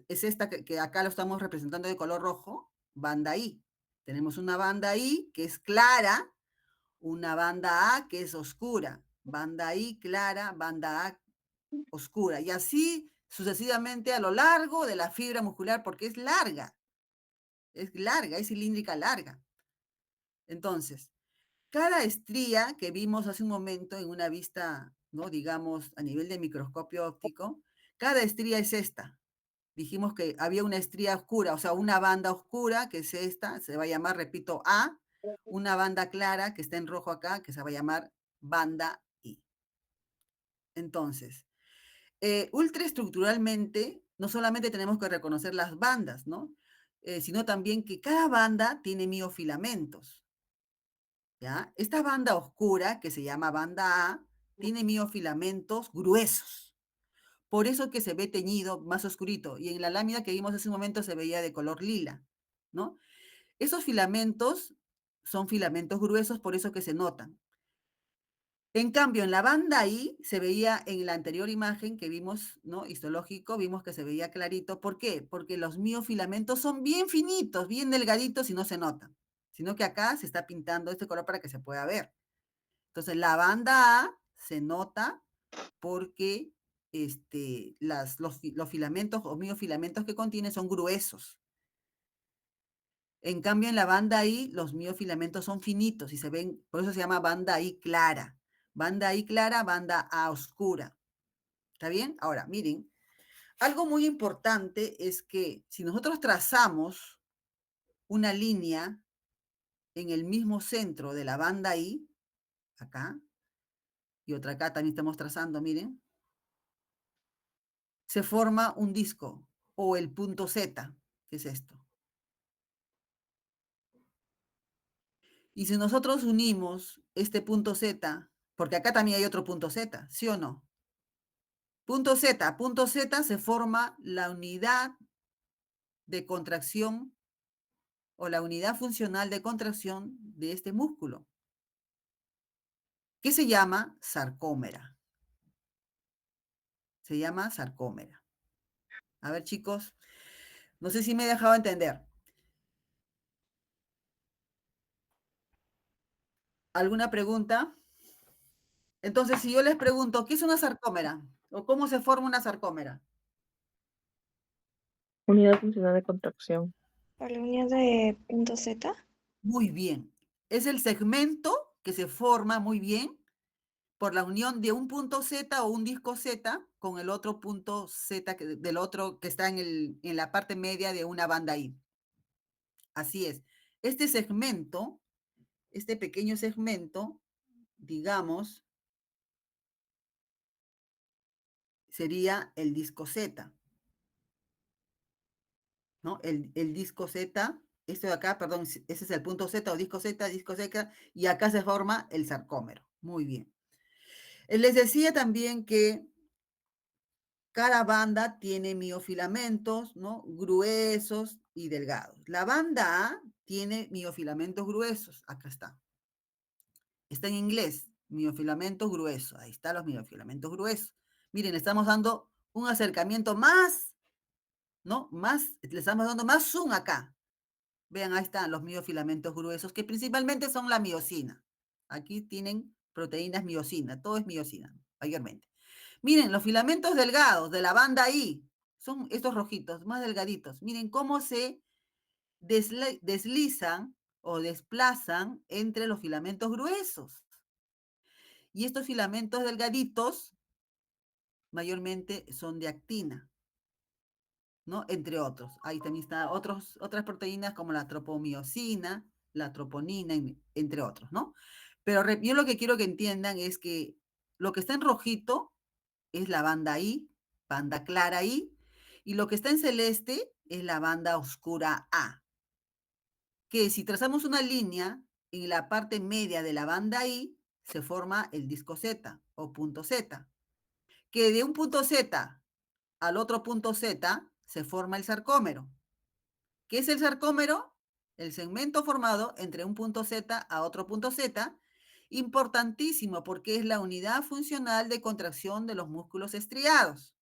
Speaker 1: es esta que acá lo estamos representando de color rojo, banda I. Tenemos una banda I que es clara, una banda A que es oscura, banda I clara, banda A oscura, y así sucesivamente a lo largo de la fibra muscular, porque es larga, es cilíndrica larga. Entonces, cada estría que vimos hace un momento en una vista, ¿no? Digamos, a nivel de microscopio óptico, cada estría es esta. Dijimos que había una estría oscura, o sea, una banda oscura, que es esta, se va a llamar, repito, A, una banda clara, que está en rojo acá, que se va a llamar banda I. Entonces, ultraestructuralmente, no solamente tenemos que reconocer las bandas, ¿no? Sino también que cada banda tiene miofilamentos, ¿ya? Esta banda oscura, que se llama banda A, tiene miofilamentos gruesos. Por eso que se ve teñido más oscurito. Y en la lámina que vimos hace un momento se veía de color lila, ¿no? Esos filamentos son filamentos gruesos, por eso que se notan. En cambio, en la banda I se veía en la anterior imagen que vimos, ¿no? Histológico, vimos que se veía clarito. ¿Por qué? Porque los miofilamentos son bien finitos, bien delgaditos y no se notan. Sino que acá se está pintando este color para que se pueda ver. Entonces, la banda A se nota porque los filamentos o miofilamentos que contiene son gruesos. En cambio, en la banda I, los miofilamentos son finitos y se ven, por eso se llama banda I clara. Banda I clara, banda A oscura. ¿Está bien? Ahora, miren, algo muy importante es que si nosotros trazamos una línea en el mismo centro de la banda I, acá, y otra acá también estamos trazando, miren, se forma un disco o el punto Z, que es esto. Y si nosotros unimos este punto Z, porque acá también hay otro punto Z, ¿sí o no? Punto Z se forma la unidad de contracción o la unidad funcional de contracción de este músculo, que se llama sarcómera. Se llama sarcómera. A ver, chicos, no sé si me he dejado entender. ¿Alguna pregunta? Entonces, si yo les pregunto, ¿qué es una sarcómera? ¿O cómo se forma una sarcómera?
Speaker 3: Unidad funcional de contracción.
Speaker 4: ¿Por la unión de punto Z?
Speaker 1: Muy bien. Es el segmento que se forma muy bien por la unión de un punto Z o un disco Z con el otro punto Z del otro que está en la parte media de una banda I. Así es. Este segmento, este pequeño segmento, digamos, sería el disco Z, ¿no? El disco Z, esto de acá, perdón, ese es el punto Z o disco Z, y acá se forma el sarcómero. Muy bien. Les decía también que cada banda tiene miofilamentos, ¿no? Gruesos y delgados. La banda A tiene miofilamentos gruesos. Acá está. Está en inglés. Miofilamentos gruesos. Ahí están los miofilamentos gruesos. Miren, le estamos dando un acercamiento más, ¿no? Más, le estamos dando más zoom acá. Vean, ahí están los miofilamentos gruesos, que principalmente son la miosina. Aquí tienen proteínas miosina. Todo es miosina. mayormente. Miren, los filamentos delgados de la banda I, son estos rojitos, más delgaditos. Miren cómo se deslizan o desplazan entre los filamentos gruesos. Y estos filamentos delgaditos mayormente son de actina, ¿no? Entre otros. Ahí también están otras proteínas como la tropomiosina, la troponina, entre otros, ¿no? Pero yo lo que quiero que entiendan es que lo que está en rojito es la banda I, banda clara I, y lo que está en celeste es la banda oscura A. Que si trazamos una línea en la parte media de la banda I, se forma el disco Z o punto Z. Que de un punto Z al otro punto Z se forma el sarcómero. ¿Qué es el sarcómero? El segmento formado entre un punto Z a otro punto Z, importantísimo porque es la unidad funcional de contracción de los músculos estriados.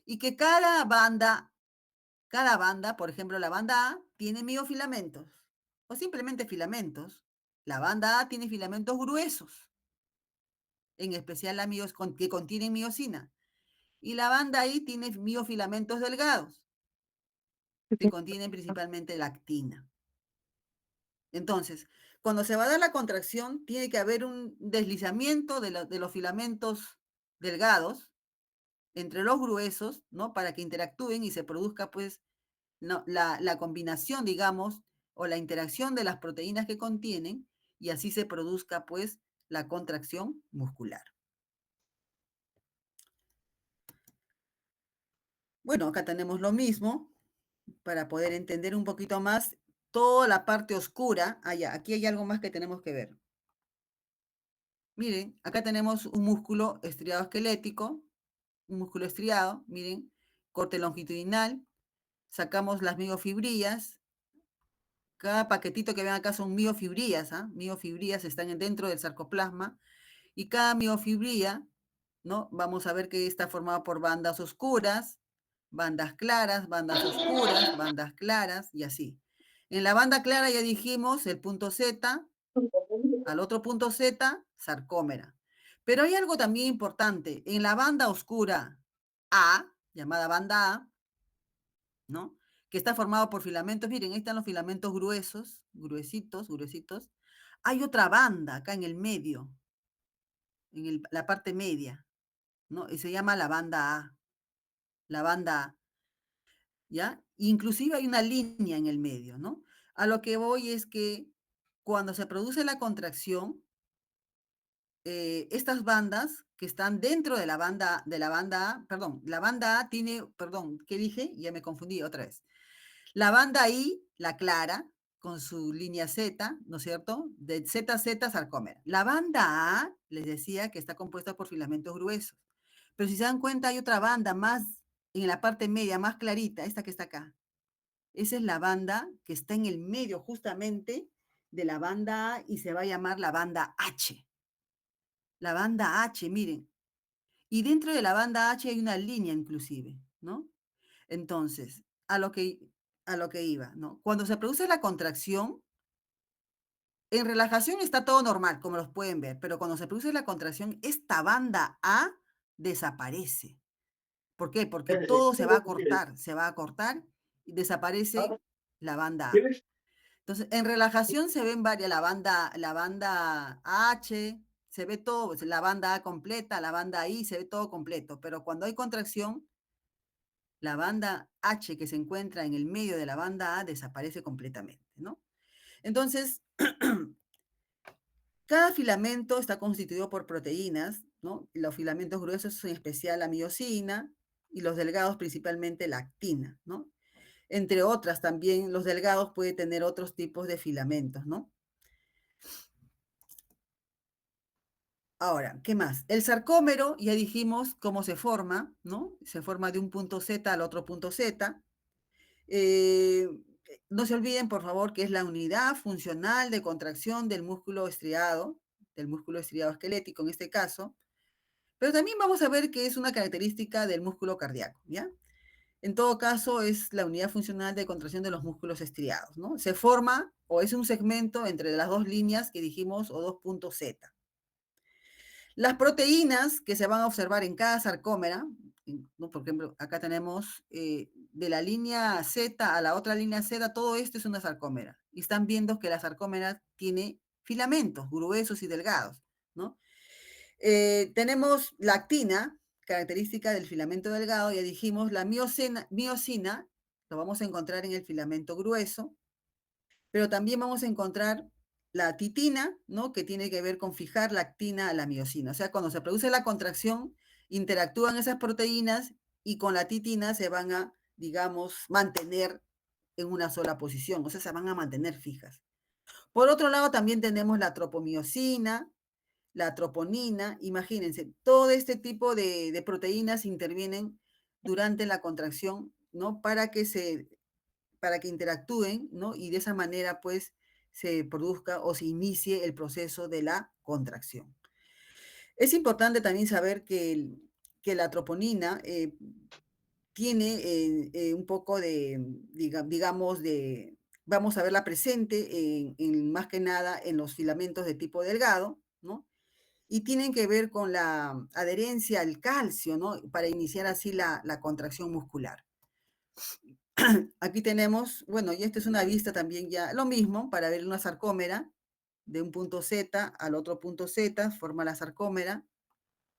Speaker 1: Y que cada banda, por ejemplo, la banda A tiene miofilamentos o simplemente filamentos. La banda A tiene filamentos gruesos, en especial la que contienen miosina. Y la banda I tiene miofilamentos delgados, que contienen principalmente lactina. Entonces, cuando se va a dar la contracción, tiene que haber un deslizamiento de los filamentos delgados entre los gruesos, ¿no? Para que interactúen y se produzca, pues, no, la combinación, digamos, o la interacción de las proteínas que contienen, y así se produzca, pues, la contracción muscular. Bueno, acá tenemos lo mismo, para poder entender un poquito más toda la parte oscura. Aquí hay algo más que tenemos que ver. Miren, acá tenemos un músculo estriado esquelético, un músculo estriado, miren, corte longitudinal, sacamos las miofibrillas. Cada paquetito que ven acá son miofibrillas, ¿ah? Miofibrillas están dentro del sarcoplasma, y cada miofibrilla, ¿no? Vamos a ver que está formada por bandas oscuras, bandas claras, bandas oscuras, bandas claras, y así. En la banda clara ya dijimos el punto Z, al otro punto Z, sarcómera. Pero hay algo también importante. En la banda oscura A, llamada banda A, ¿no? Que está formado por filamentos. Miren, ahí están los filamentos gruesos, gruesitos, gruesitos. Hay otra banda acá en el medio, en la parte media, ¿no? Y se llama la banda A. La banda A, ¿ya? Inclusive hay una línea en el medio, ¿no? A lo que voy es que cuando se produce la contracción, estas bandas que están dentro de la banda A, perdón, la banda A tiene, perdón, ¿qué dije? Ya me confundí otra vez. La banda I, la clara, con su línea Z, ¿no es cierto? De ZZ sarcómera. La banda A, les decía que está compuesta por filamentos gruesos. Pero si se dan cuenta, hay otra banda más en la parte media, más clarita, esta que está acá. Esa es la banda que está en el medio justamente de la banda A y se va a llamar la banda H. La banda H, miren. Y dentro de la banda H hay una línea inclusive, ¿no? Entonces, a lo que iba, ¿no? Cuando se produce la contracción, en relajación está todo normal, como los pueden ver, pero cuando se produce la contracción, esta banda A desaparece. ¿Por qué? Porque todo se va a cortar y desaparece la banda A. Entonces, en relajación se ven varias, la banda H, se ve todo, pues, la banda A completa, la banda I, se ve todo completo, pero cuando hay contracción, la banda H que se encuentra en el medio de la banda A desaparece completamente, ¿no? Entonces, cada filamento está constituido por proteínas, ¿no? Los filamentos gruesos son en especial la miosina y los delgados principalmente la actina, ¿no? Entre otras también los delgados pueden tener otros tipos de filamentos, ¿no? Ahora, ¿qué más? El sarcómero, ya dijimos cómo se forma, ¿no? Se forma de un punto Z al otro punto Z. Eh, no se olviden, por favor, que es la unidad funcional de contracción del músculo estriado esquelético en este caso, pero también vamos a ver que es una característica del músculo cardíaco, ¿ya? En todo caso, es la unidad funcional de contracción de los músculos estriados, ¿no? Se forma o es un segmento entre las dos líneas que dijimos o dos puntos Z. Las proteínas que se van a observar en cada sarcómera, ¿no? Por ejemplo, acá tenemos de la línea Z a la otra línea Z, todo esto es una sarcómera. Y están viendo que la sarcómera tiene filamentos gruesos y delgados, ¿no? Tenemos la actina, característica del filamento delgado, ya dijimos, la miosina, lo vamos a encontrar en el filamento grueso, pero también vamos a encontrar la titina, ¿no? Que tiene que ver con fijar la actina a la miosina. O sea, cuando se produce la contracción, interactúan esas proteínas y con la titina se van a, digamos, mantener en una sola posición, o sea, se van a mantener fijas. Por otro lado, también tenemos la tropomiosina, la troponina, imagínense, todo este tipo de proteínas intervienen durante la contracción, ¿no? Para que interactúen, ¿no? Y de esa manera, pues, se produzca o se inicie el proceso de la contracción. Es importante también saber que la troponina tiene un poco de, digamos, vamos a verla presente más que nada en los filamentos de tipo delgado, ¿no? Y tienen que ver con la adherencia al calcio, ¿no? Para iniciar así la contracción muscular. Aquí tenemos, bueno, y esta es una vista también ya, lo mismo, para ver una sarcómera, de un punto Z al otro punto Z, forma la sarcómera,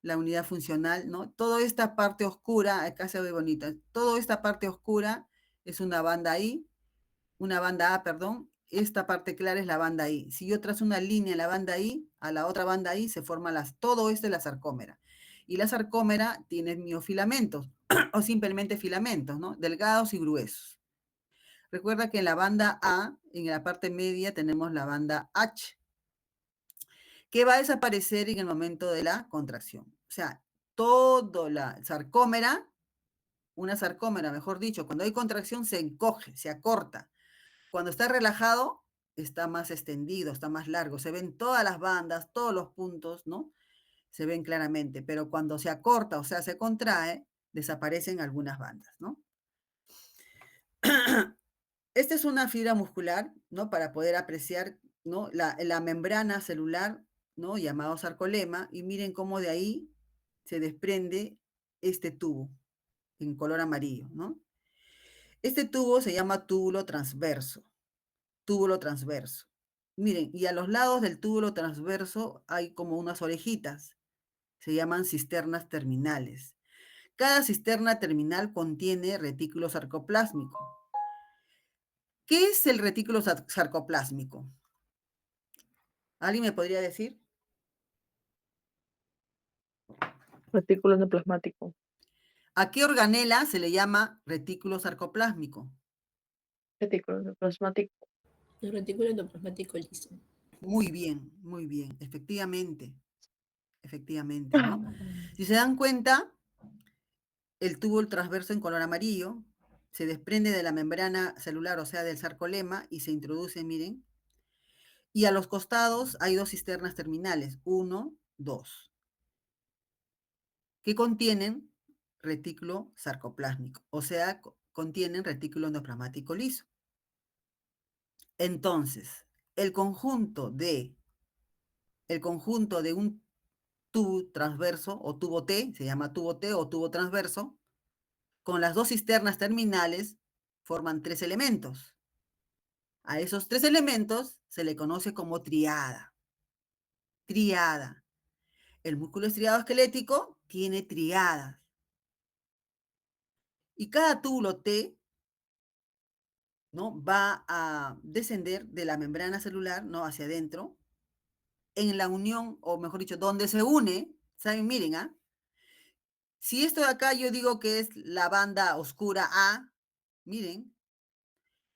Speaker 1: la unidad funcional, ¿no? Toda esta parte oscura, acá se ve bonita, toda esta parte oscura es una banda I, una banda A, perdón, esta parte clara es la banda I. Si yo trazo una línea en la banda I, a la otra banda I se forma todo esto es la sarcómera. Y la sarcómera tiene miofilamentos, o simplemente filamentos, ¿no? Delgados y gruesos. Recuerda que en la banda A, en la parte media, tenemos la banda H, que va a desaparecer en el momento de la contracción. O sea, toda la sarcómera, una sarcómera, mejor dicho, cuando hay contracción se encoge, se acorta. Cuando está relajado, está más extendido, está más largo. Se ven todas las bandas, todos los puntos, ¿no? Se ven claramente. Pero cuando se acorta, o sea, se contrae, desaparecen algunas bandas, ¿no? Esta es una fibra muscular, ¿no? Para poder apreciar, ¿no? La membrana celular, ¿no? Llamado sarcolema, y miren cómo de ahí se desprende este tubo en color amarillo, ¿no? Este tubo se llama túbulo transverso, túbulo transverso. Miren, y a los lados del túbulo transverso hay como unas orejitas, se llaman cisternas terminales. Cada cisterna terminal contiene retículo sarcoplásmico. ¿Qué es el retículo sarcoplásmico? ¿Alguien me podría decir?
Speaker 3: Retículo endoplasmático.
Speaker 1: ¿A qué organela se le llama retículo sarcoplásmico?
Speaker 3: Retículo endoplasmático.
Speaker 5: El retículo endoplasmático liso.
Speaker 1: Muy bien, efectivamente, ¿no? Si se dan cuenta, el túbulo transverso en color amarillo se desprende de la membrana celular, o sea, del sarcolema, y se introduce, miren, y a los costados hay dos cisternas terminales, uno, dos, que contienen retículo sarcoplásmico, o sea, contienen retículo endoplasmático liso. Entonces, el conjunto de un tubo transverso o tubo T, se llama tubo T o tubo transverso, con las dos cisternas terminales forman tres elementos. A esos tres elementos se le conoce como triada. Triada. El músculo estriado esquelético tiene triadas. Y cada túbulo T, ¿no? Va a descender de la membrana celular, ¿no? Hacia adentro, en la unión, o mejor dicho, donde se une, ¿saben? Miren, ¿ah? Si esto de acá yo digo que es la banda oscura A, miren,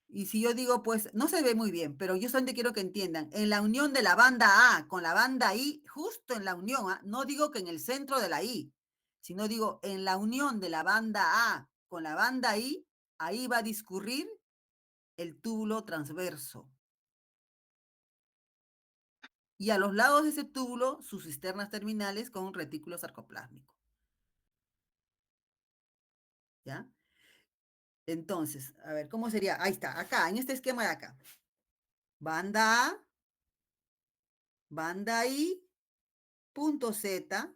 Speaker 1: y si yo digo, pues, no se ve muy bien, pero yo solamente quiero que entiendan, en la unión de la banda A con la banda I, justo en la unión, ¿ah? No digo que en el centro de la I, sino digo, en la unión de la banda A con la banda I, ahí va a discurrir el túbulo transverso. Y a los lados de ese túbulo, sus cisternas terminales con retículo sarcoplásmico. ¿Ya? Entonces, a ver, ¿cómo sería? Ahí está, acá, en este esquema de acá. Banda A, banda I, punto Z,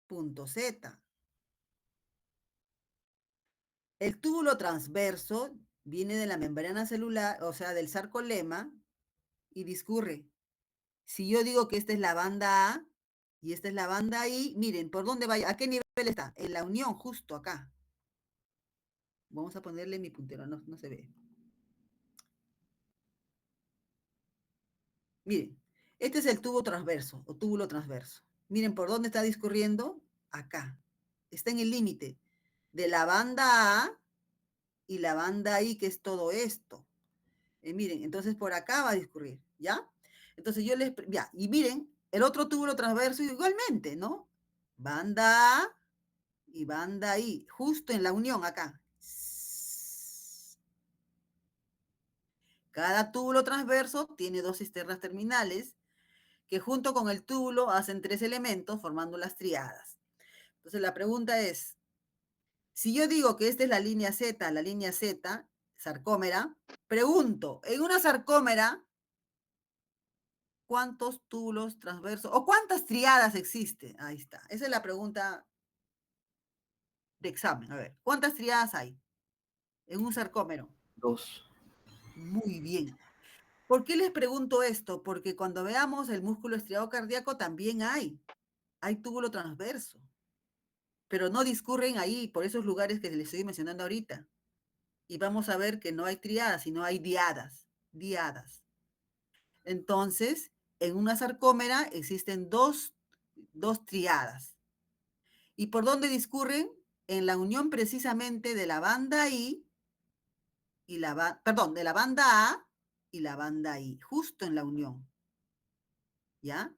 Speaker 1: punto Z. El túbulo transverso viene de la membrana celular, o sea, del sarcolema, y discurre. Si yo digo que esta es la banda A y esta es la banda I, miren, ¿por dónde va? ¿A qué nivel está? En la unión, justo acá. Vamos a ponerle mi puntero, no se ve. Miren, este es el tubo transverso o túbulo transverso. Miren, ¿por dónde está discurriendo? Acá. Está en el límite de la banda A y la banda I, que es todo esto. Miren, entonces por acá va a discurrir, ¿ya? Entonces yo les, ya, y miren, el otro túbulo transverso igualmente, ¿no? Banda A y banda I, justo en la unión acá. Cada túbulo transverso tiene dos cisternas terminales que junto con el túbulo hacen tres elementos formando las triadas. Entonces la pregunta es, si yo digo que esta es la línea Z, sarcómera, pregunto, en una sarcómera, ¿cuántos túbulos transversos o cuántas triadas existen? Ahí está. Esa es la pregunta de examen. A ver, ¿cuántas triadas hay en un sarcómero?
Speaker 2: 2.
Speaker 1: Muy bien. ¿Por qué les pregunto esto? Porque cuando veamos el músculo estriado cardíaco también hay túbulo transverso, pero no discurren ahí por esos lugares que les estoy mencionando ahorita. Y vamos a ver que no hay triadas, sino hay diadas. Entonces, en una sarcómera existen dos triadas. ¿Y por dónde discurren? En la unión precisamente de la banda I y de la banda A y la banda I, justo en la unión. ¿Ya?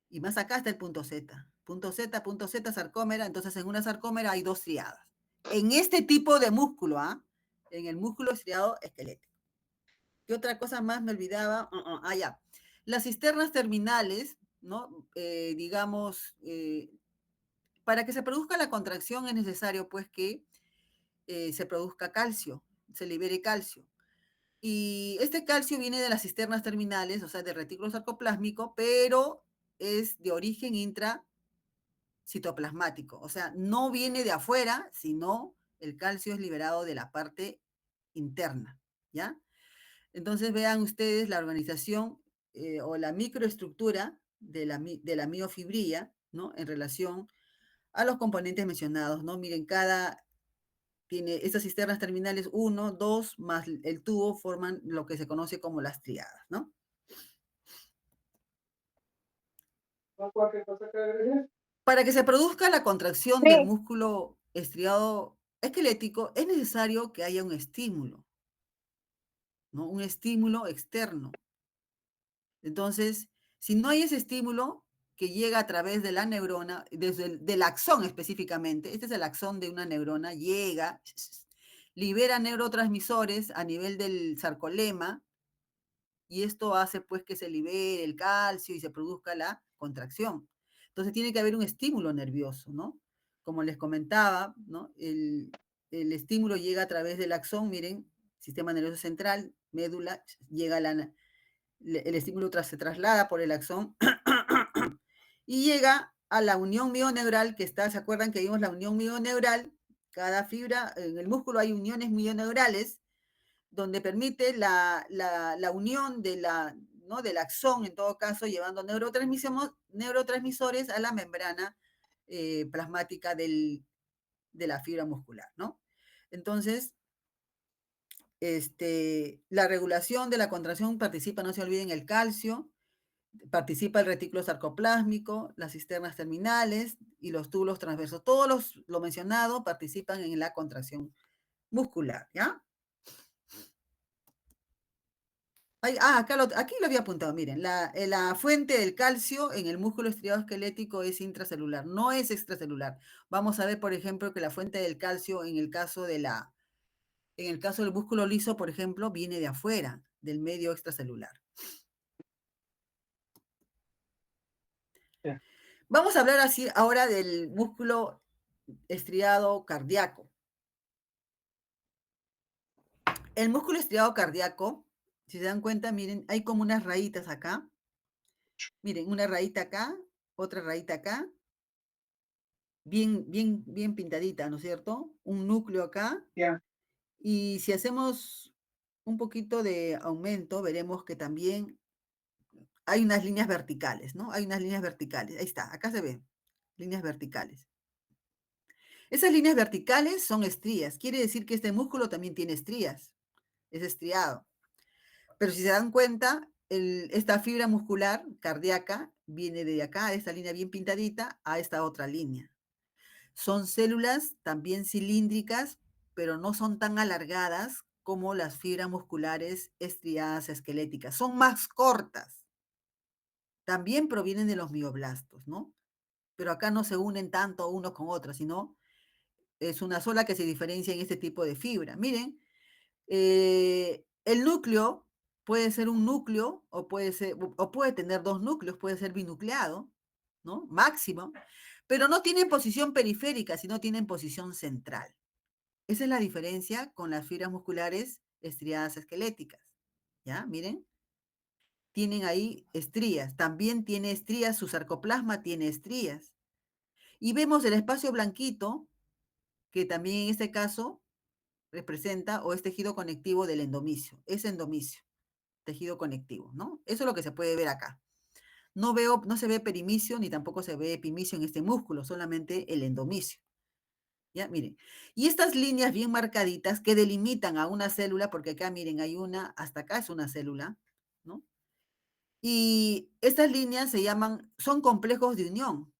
Speaker 1: Y más acá está el punto Z. Punto Z, sarcómera. Entonces, en una sarcómera hay dos triadas. En este tipo de músculo, en el músculo estriado esquelético. ¿Qué otra cosa más me olvidaba? Ya. Las cisternas terminales, ¿no? Digamos, para que se produzca la contracción es necesario, pues, que se produzca calcio, se libere calcio. Y este calcio viene de las cisternas terminales, o sea, del retículo sarcoplásmico, pero es de origen intracitoplasmático. O sea, no viene de afuera, sino el calcio es liberado de la parte interna, ¿ya? Entonces vean ustedes la organización o la microestructura de la miofibrilla, ¿no? En relación a los componentes mencionados, ¿no? Miren, tiene estas cisternas terminales 1, 2, más el tubo forman lo que se conoce como las triadas, ¿no? Para que se produzca la contracción del
Speaker 4: Sí.
Speaker 1: músculo estriado esquelético es necesario que haya un estímulo, ¿no? Un estímulo externo. Entonces, si no hay ese estímulo que llega a través de la neurona, del axón específicamente, este es el axón de una neurona, llega, libera neurotransmisores a nivel del sarcolema, y esto hace pues que se libere el calcio y se produzca la contracción. Entonces tiene que haber un estímulo nervioso, ¿no? Como les comentaba, ¿no? El estímulo llega a través del axón, miren, sistema nervioso central, médula, llega el estímulo se traslada por el axón y llega a la unión mioneural que está, ¿se acuerdan que vimos la unión mioneural? Cada fibra, en el músculo hay uniones mioneurales, donde permite la unión ¿no? del axón, en todo caso, llevando neurotransmisores a la membrana plasmática de la fibra muscular, ¿no? Entonces, la regulación de la contracción participa, no se olviden, el calcio, participa el retículo sarcoplásmico, las cisternas terminales y los túbulos transversos. Todos lo mencionado participan en la contracción muscular, ¿ya? Aquí lo había apuntado, miren, la fuente del calcio en el músculo estriado esquelético es intracelular, no es extracelular. Vamos a ver, por ejemplo, que la fuente del calcio en el caso del músculo liso, por ejemplo, viene de afuera, del medio extracelular.
Speaker 2: Ya.
Speaker 1: Vamos a hablar así ahora del músculo estriado cardíaco. El músculo estriado cardíaco, si se dan cuenta, miren, hay como unas rayitas acá. Miren, una rayita acá otra rayita acá, bien pintadita, ¿no es cierto? Un núcleo acá,
Speaker 2: Ya.
Speaker 1: y si hacemos un poquito de aumento, veremos que también hay unas líneas verticales, ¿no? Hay unas líneas verticales, ahí está, acá se ven, líneas verticales. Esas líneas verticales son estrías, quiere decir que este músculo también tiene estrías, es estriado. Pero si se dan cuenta, esta fibra muscular cardíaca viene de acá, de esta línea bien pintadita, a esta otra línea. Son células también cilíndricas, pero no son tan alargadas como las fibras musculares estriadas esqueléticas. Son más cortas. También provienen de los mioblastos, ¿no? Pero acá no se unen tanto unos con otros, sino es una sola que se diferencia en este tipo de fibra. Miren, el núcleo puede ser un núcleo o puede tener dos núcleos, puede ser binucleado, ¿no? Máximo, pero no tienen posición periférica, sino tienen posición central. Esa es la diferencia con las fibras musculares estriadas esqueléticas. ¿Ya? Miren, tienen ahí estrías. También tiene estrías, su sarcoplasma tiene estrías. Y vemos el espacio blanquito, que también en este caso representa o es tejido conectivo del endomisio. Es endomisio, tejido conectivo, ¿no? Eso es lo que se puede ver acá. No se ve perimisio ni tampoco se ve epimisio en este músculo, solamente el endomisio. ¿Ya? Miren. Y estas líneas bien marcaditas que delimitan a una célula, porque acá, miren, hay una, hasta acá es una célula, ¿no? Y estas líneas son complejos de unión,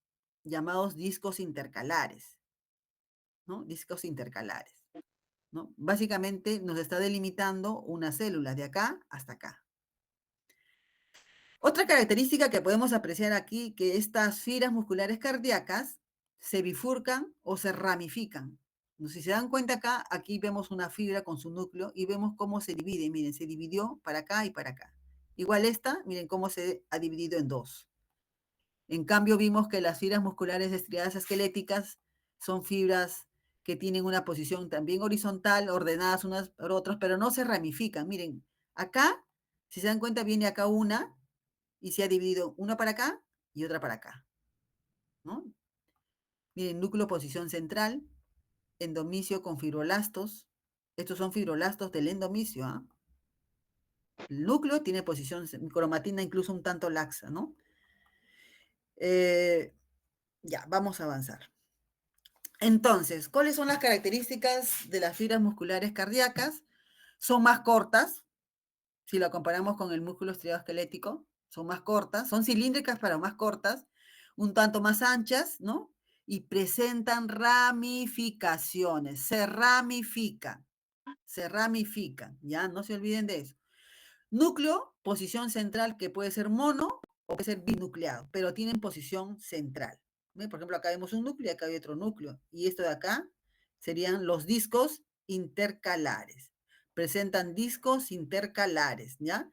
Speaker 1: llamados discos intercalares, ¿no? Discos intercalares, ¿no? Básicamente nos está delimitando una célula de acá hasta acá. Otra característica que podemos apreciar aquí, que estas fibras musculares cardíacas se bifurcan o se ramifican. Si se dan cuenta acá, aquí vemos una fibra con su núcleo y vemos cómo se divide. Miren, se dividió para acá y para acá. Igual esta, miren cómo se ha dividido en dos. En cambio, vimos que las fibras musculares estriadas esqueléticas son fibras que tienen una posición también horizontal, ordenadas unas por otras, pero no se ramifican. Miren, acá, si se dan cuenta, viene acá una y se ha dividido una para acá y otra para acá, ¿no? Miren, núcleo, posición central, endomisio con fibrolastos. Estos son fibrolastos del endomisio, ¿ah? El núcleo tiene posición, cromatina incluso un tanto laxa, ¿no? Ya, vamos a avanzar. Entonces, ¿cuáles son las características de las fibras musculares cardíacas? Son más cortas, si lo comparamos con el músculo estriado esquelético, son más cortas, son cilíndricas pero más cortas, un tanto más anchas, ¿no? Y presentan ramificaciones, se ramifican, ¿ya? No se olviden de eso. Núcleo, posición central que puede ser mono o puede ser binucleado, pero tienen posición central. ¿Ve? Por ejemplo, acá vemos un núcleo y acá hay otro núcleo. Y esto de acá serían los discos intercalares. Presentan discos intercalares, ¿ya?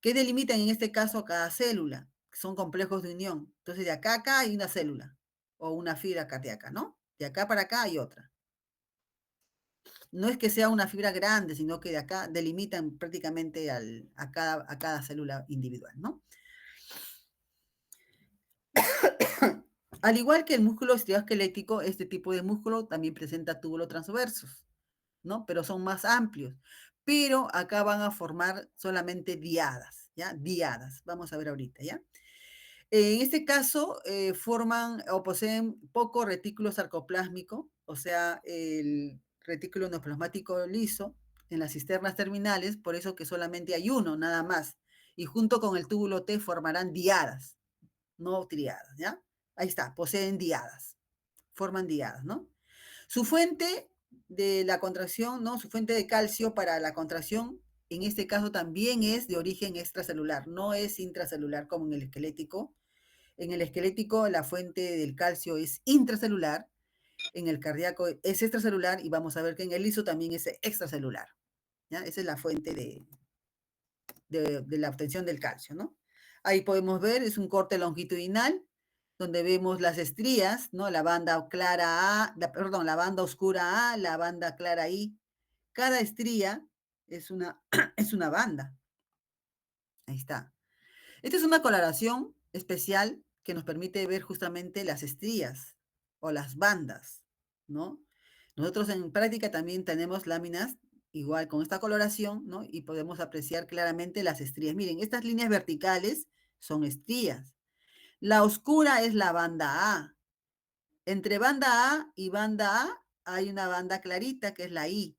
Speaker 1: Que delimitan en este caso cada célula. Son complejos de unión. Entonces, de acá a acá hay una célula o una fibra cardíaca, ¿no? De acá para acá hay otra. No es que sea una fibra grande, sino que de acá delimitan prácticamente a cada célula individual, ¿no? Al igual que el músculo osteoesquelético, este tipo de músculo también presenta túbulos transversos, ¿no? Pero son más amplios. Pero acá van a formar solamente diadas, ¿ya? Diadas. Vamos a ver ahorita, ¿ya? En este caso, forman o poseen poco retículo sarcoplásmico, o sea, el retículo endoplasmático liso en las cisternas terminales, por eso que solamente hay uno, nada más. Y junto con el túbulo T formarán diadas, no triadas, ¿ya? Ahí está, poseen diadas, forman diadas, ¿no? Su fuente de la contracción, ¿no? Su fuente de calcio para la contracción, en este caso también es de origen extracelular, no es intracelular como en el esquelético. En el esquelético la fuente del calcio es intracelular, en el cardíaco es extracelular y vamos a ver que en el liso también es extracelular. ¿Ya? Esa es la fuente de la obtención del calcio, ¿no? Ahí podemos ver, es un corte longitudinal, donde vemos las estrías, ¿no? La banda clara A, la banda oscura A, la banda clara I. Cada estría es una, es una banda. Ahí está. Esta es una coloración especial que nos permite ver justamente las estrías o las bandas, ¿no? Nosotros en práctica también tenemos láminas igual con esta coloración, ¿no? Y podemos apreciar claramente las estrías. Miren, estas líneas verticales son estrías. La oscura es la banda A. Entre banda A y banda A hay una banda clarita que es la I.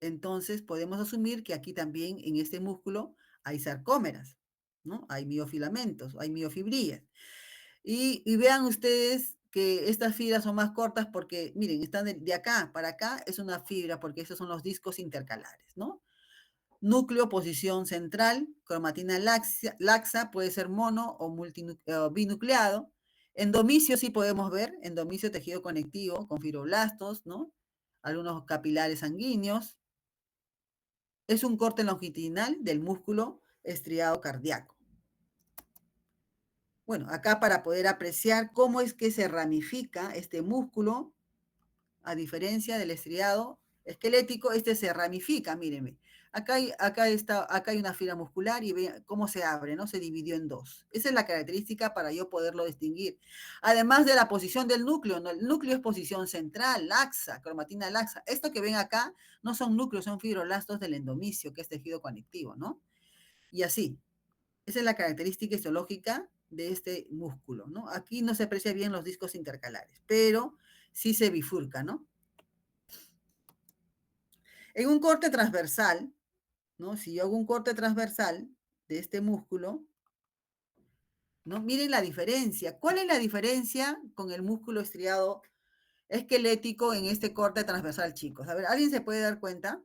Speaker 1: Entonces podemos asumir que aquí también en este músculo hay sarcómeras, ¿no? Hay miofilamentos, hay miofibrillas. Y vean ustedes que estas fibras son más cortas porque, miren, están de acá para acá, es una fibra porque esos son los discos intercalares, ¿no? Núcleo, posición central, cromatina laxa, puede ser mono o binucleado. Endomicio sí podemos ver, endomicio tejido conectivo con fibroblastos, ¿no? Algunos capilares sanguíneos. Es un corte longitudinal del músculo estriado cardíaco. Bueno, acá para poder apreciar cómo es que se ramifica este músculo, a diferencia del estriado esquelético, este se ramifica, mírenme. Acá hay una fibra muscular y vean cómo se abre, ¿no? Se dividió en dos. Esa es la característica para yo poderlo distinguir. Además de la posición del núcleo, ¿no? El núcleo es posición central, laxa, cromatina laxa. Esto que ven acá no son núcleos, son fibroblastos del endomicio, que es tejido conectivo, ¿no? Y así. Esa es la característica histológica de este músculo, ¿no? Aquí no se aprecia bien los discos intercalares, pero sí se bifurca, ¿no? En un corte transversal, ¿no? Si yo hago un corte transversal de este músculo, ¿no? Miren la diferencia. ¿Cuál es la diferencia con el músculo estriado esquelético en este corte transversal, chicos? A ver, ¿alguien se puede dar cuenta?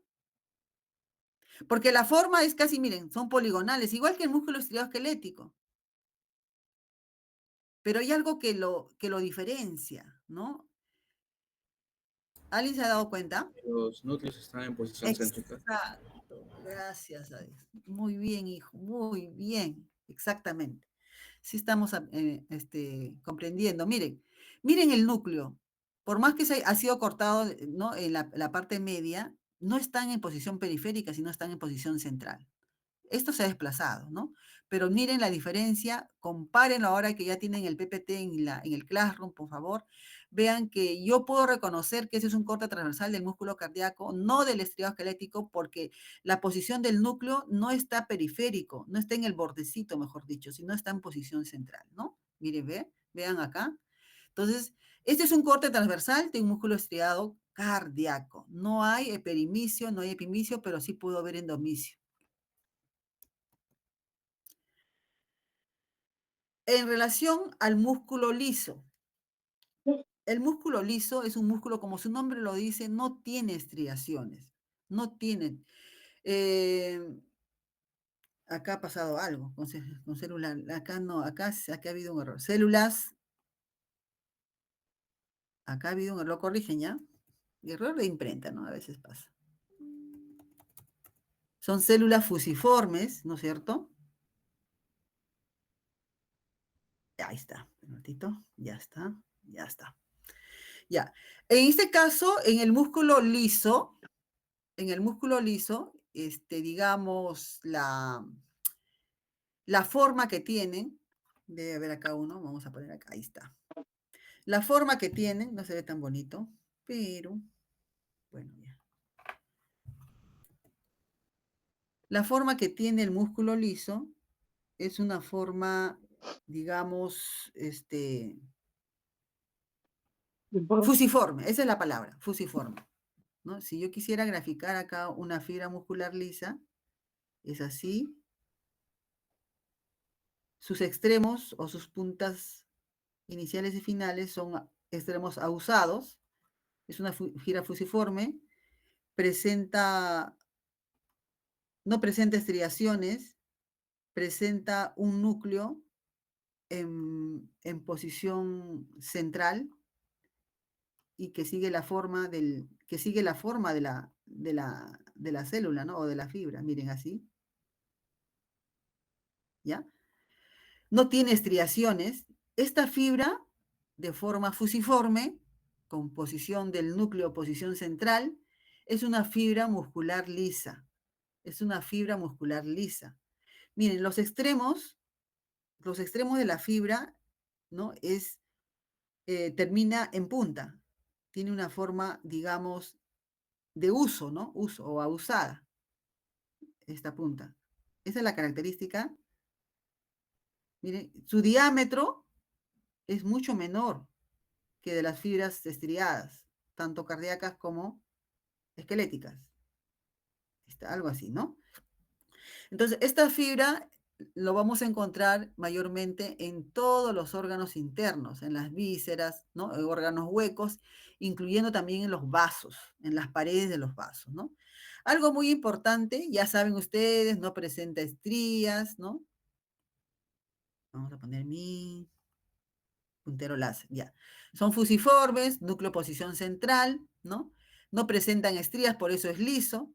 Speaker 1: Porque la forma es casi, miren, son poligonales, igual que el músculo estriado esquelético. Pero hay algo que lo diferencia, ¿no? ¿Alguien se ha dado cuenta?
Speaker 2: Los núcleos están en posición céntrica.
Speaker 1: Exacto, gracias a Dios. Muy bien, hijo, muy bien, exactamente. Sí estamos comprendiendo. Miren el núcleo. Por más que ha sido cortado, ¿no? En la parte media, no están en posición periférica, sino están en posición central. Esto se ha desplazado, ¿no? Pero miren la diferencia, compárenlo ahora que ya tienen el PPT en el Classroom, por favor. Vean que yo puedo reconocer que ese es un corte transversal del músculo cardíaco, no del estriado esquelético, porque la posición del núcleo no está periférico, no está en el bordecito, mejor dicho, sino está en posición central, ¿no? Miren, vean acá. Entonces, este es un corte transversal de un músculo estriado cardíaco. No hay perimicio, no hay epimicio, pero sí puedo ver endomicio. En relación al músculo liso, el músculo liso es un músculo, como su nombre lo dice, no tiene estriaciones, no tiene. Acá ha pasado algo con células, acá no, acá ha habido un error. Células, acá ha habido un error, lo corrigen ya. Error de imprenta, ¿no? A veces pasa. Son células fusiformes, ¿no es cierto? Ahí está, un ratito, ya está, ya está. Ya, en este caso, en el músculo liso, digamos, la forma que tienen, debe haber acá uno, vamos a poner acá, ahí está. La forma que tienen, no se ve tan bonito, pero, bueno, ya. La forma que tiene el músculo liso es una forma, digamos, fusiforme, esa es la palabra, fusiforme, ¿no? Si yo quisiera graficar acá una fibra muscular lisa, es así. Sus extremos o sus puntas iniciales y finales son extremos ahusados. Es una fibra fusiforme. No presenta estriaciones. Presenta un núcleo en posición central y que sigue la forma de la célula, ¿no? O de la fibra. Miren así. ¿Ya? No tiene estriaciones. Esta fibra, de forma fusiforme, con posición del núcleo, posición central, es una fibra muscular lisa. Es una fibra muscular lisa. Miren, los extremos los extremos de la fibra, ¿no? Termina en punta. Tiene una forma, digamos, de uso, ¿no? Uso o abusada, esta punta. Esa es la característica. Miren, su diámetro es mucho menor que de las fibras estriadas, tanto cardíacas como esqueléticas. Algo así, ¿no? Entonces, esta fibra lo vamos a encontrar mayormente en todos los órganos internos, en las vísceras, ¿no? En órganos huecos, incluyendo también en los vasos, en las paredes de los vasos, ¿no? Algo muy importante, ya saben ustedes, no presenta estrías, ¿no? Vamos a poner mi puntero láser, ya. Son fusiformes, núcleo posición central, ¿no? No presentan estrías, por eso es liso,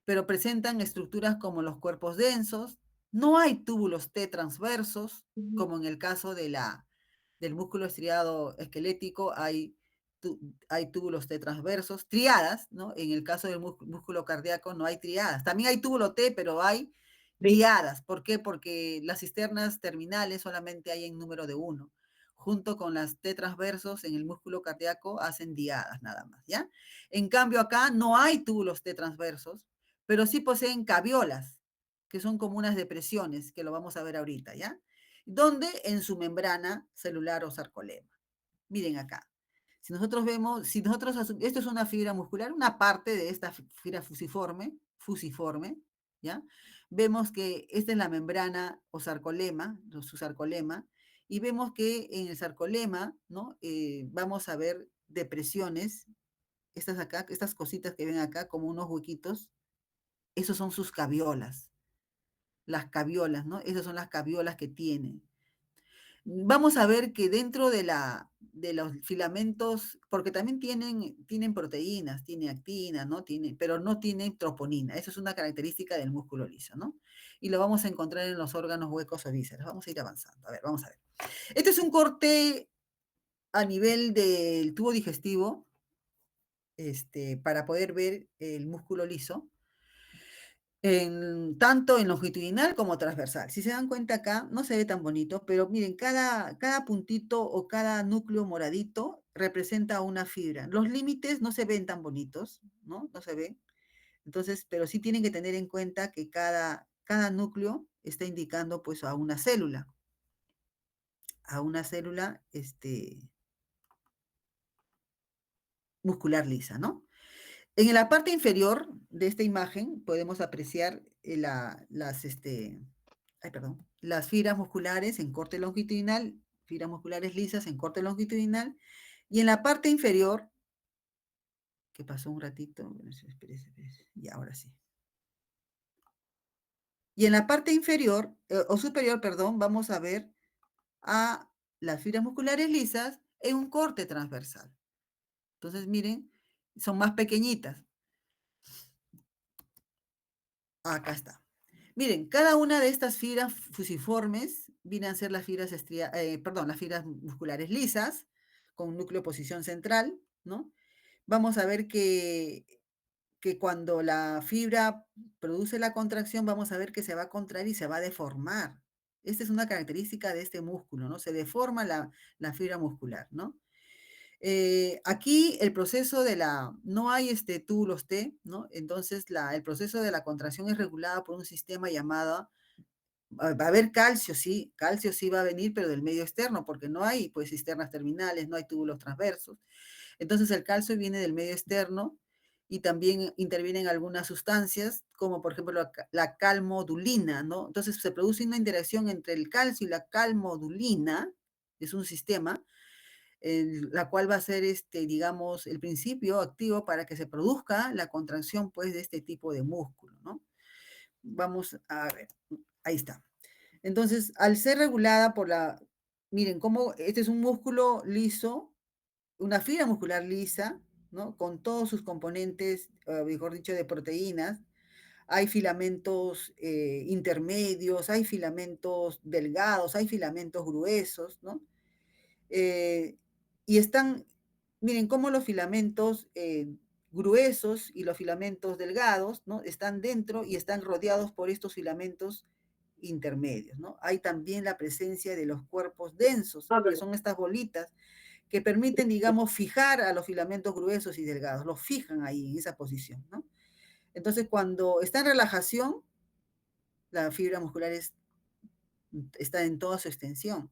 Speaker 1: pero presentan estructuras como los cuerpos densos. No hay túbulos T transversos, como en el caso del músculo estriado esquelético, hay túbulos T transversos, triadas, ¿no? En el caso del músculo cardíaco no hay triadas. También hay túbulo T, pero hay diadas. ¿Por qué? Porque las cisternas terminales solamente hay en número de 1. Junto con las T transversos en el músculo cardíaco hacen diadas nada más, ¿ya? En cambio acá no hay túbulos T transversos, pero sí poseen caviolas, que son como unas depresiones, que lo vamos a ver ahorita, ¿ya? Donde en su membrana celular o sarcolema. Miren acá. Si nosotros vemos, esto es una fibra muscular, una parte de esta fibra fusiforme, ¿ya? Vemos que esta es la membrana o sarcolema, su sarcolema, y vemos que en el sarcolema, ¿no? Vamos a ver depresiones, estas acá, estas cositas que ven acá, como unos huequitos, esos son sus caviolas, las caviolas, ¿no? Esas son las caviolas que tienen. Vamos a ver que dentro de los filamentos, porque también tienen proteínas, tiene actina, ¿no? Pero no tienen troponina. Eso es una característica del músculo liso, ¿no? Y lo vamos a encontrar en los órganos huecos o vísceras. Vamos a ir avanzando. A ver, vamos a ver. Este es un corte a nivel del tubo digestivo, para poder ver el músculo liso. Tanto en longitudinal como transversal. Si se dan cuenta acá, no se ve tan bonito, pero miren, cada puntito o cada núcleo moradito representa una fibra. Los límites no se ven tan bonitos, ¿no? No se ven. Entonces, pero sí tienen que tener en cuenta que cada núcleo está indicando pues a una célula, muscular lisa, ¿no? En la parte inferior de esta imagen podemos apreciar las fibras musculares en corte longitudinal, fibras musculares lisas en corte longitudinal, y en la parte inferior, que pasó un ratito, espérese, y ahora sí. Y en la parte inferior, o superior, perdón, vamos a ver a las fibras musculares lisas en un corte transversal. Entonces, miren, son más pequeñitas. Acá está. Miren, cada una de estas fibras fusiformes vienen a ser las fibras las fibras musculares lisas, con núcleo posición central, ¿no? Vamos a ver que cuando la fibra produce la contracción, vamos a ver que se va a contraer y se va a deformar. Esta es una característica de este músculo, ¿no? Se deforma la fibra muscular, ¿no? Aquí el proceso no hay túbulos T, ¿no? Entonces el proceso de la contracción es regulado por un sistema llamado, va a haber calcio sí va a venir, pero del medio externo, porque no hay pues cisternas terminales, no hay túbulos transversos. Entonces el calcio viene del medio externo y también intervienen algunas sustancias, como por ejemplo la calmodulina, ¿no? Entonces se produce una interacción entre el calcio y la calmodulina, es un sistema, la cual va a ser, digamos, el principio activo para que se produzca la contracción, pues, de este tipo de músculo, ¿no? Vamos a ver, ahí está. Entonces, al ser regulada miren, cómo este es un músculo liso, una fibra muscular lisa, ¿no? Con todos sus componentes, mejor dicho, de proteínas. Hay filamentos intermedios, hay filamentos delgados, hay filamentos gruesos, ¿no? Y miren cómo los filamentos gruesos y los filamentos delgados, ¿no? Están dentro y están rodeados por estos filamentos intermedios, ¿no? Hay también la presencia de los cuerpos densos, que
Speaker 3: Ábrelo.
Speaker 1: son estas bolitas que permiten, digamos, fijar a los filamentos gruesos y delgados, los fijan ahí en esa posición, ¿no? Entonces, cuando está en relajación, la fibra muscular está en toda su extensión,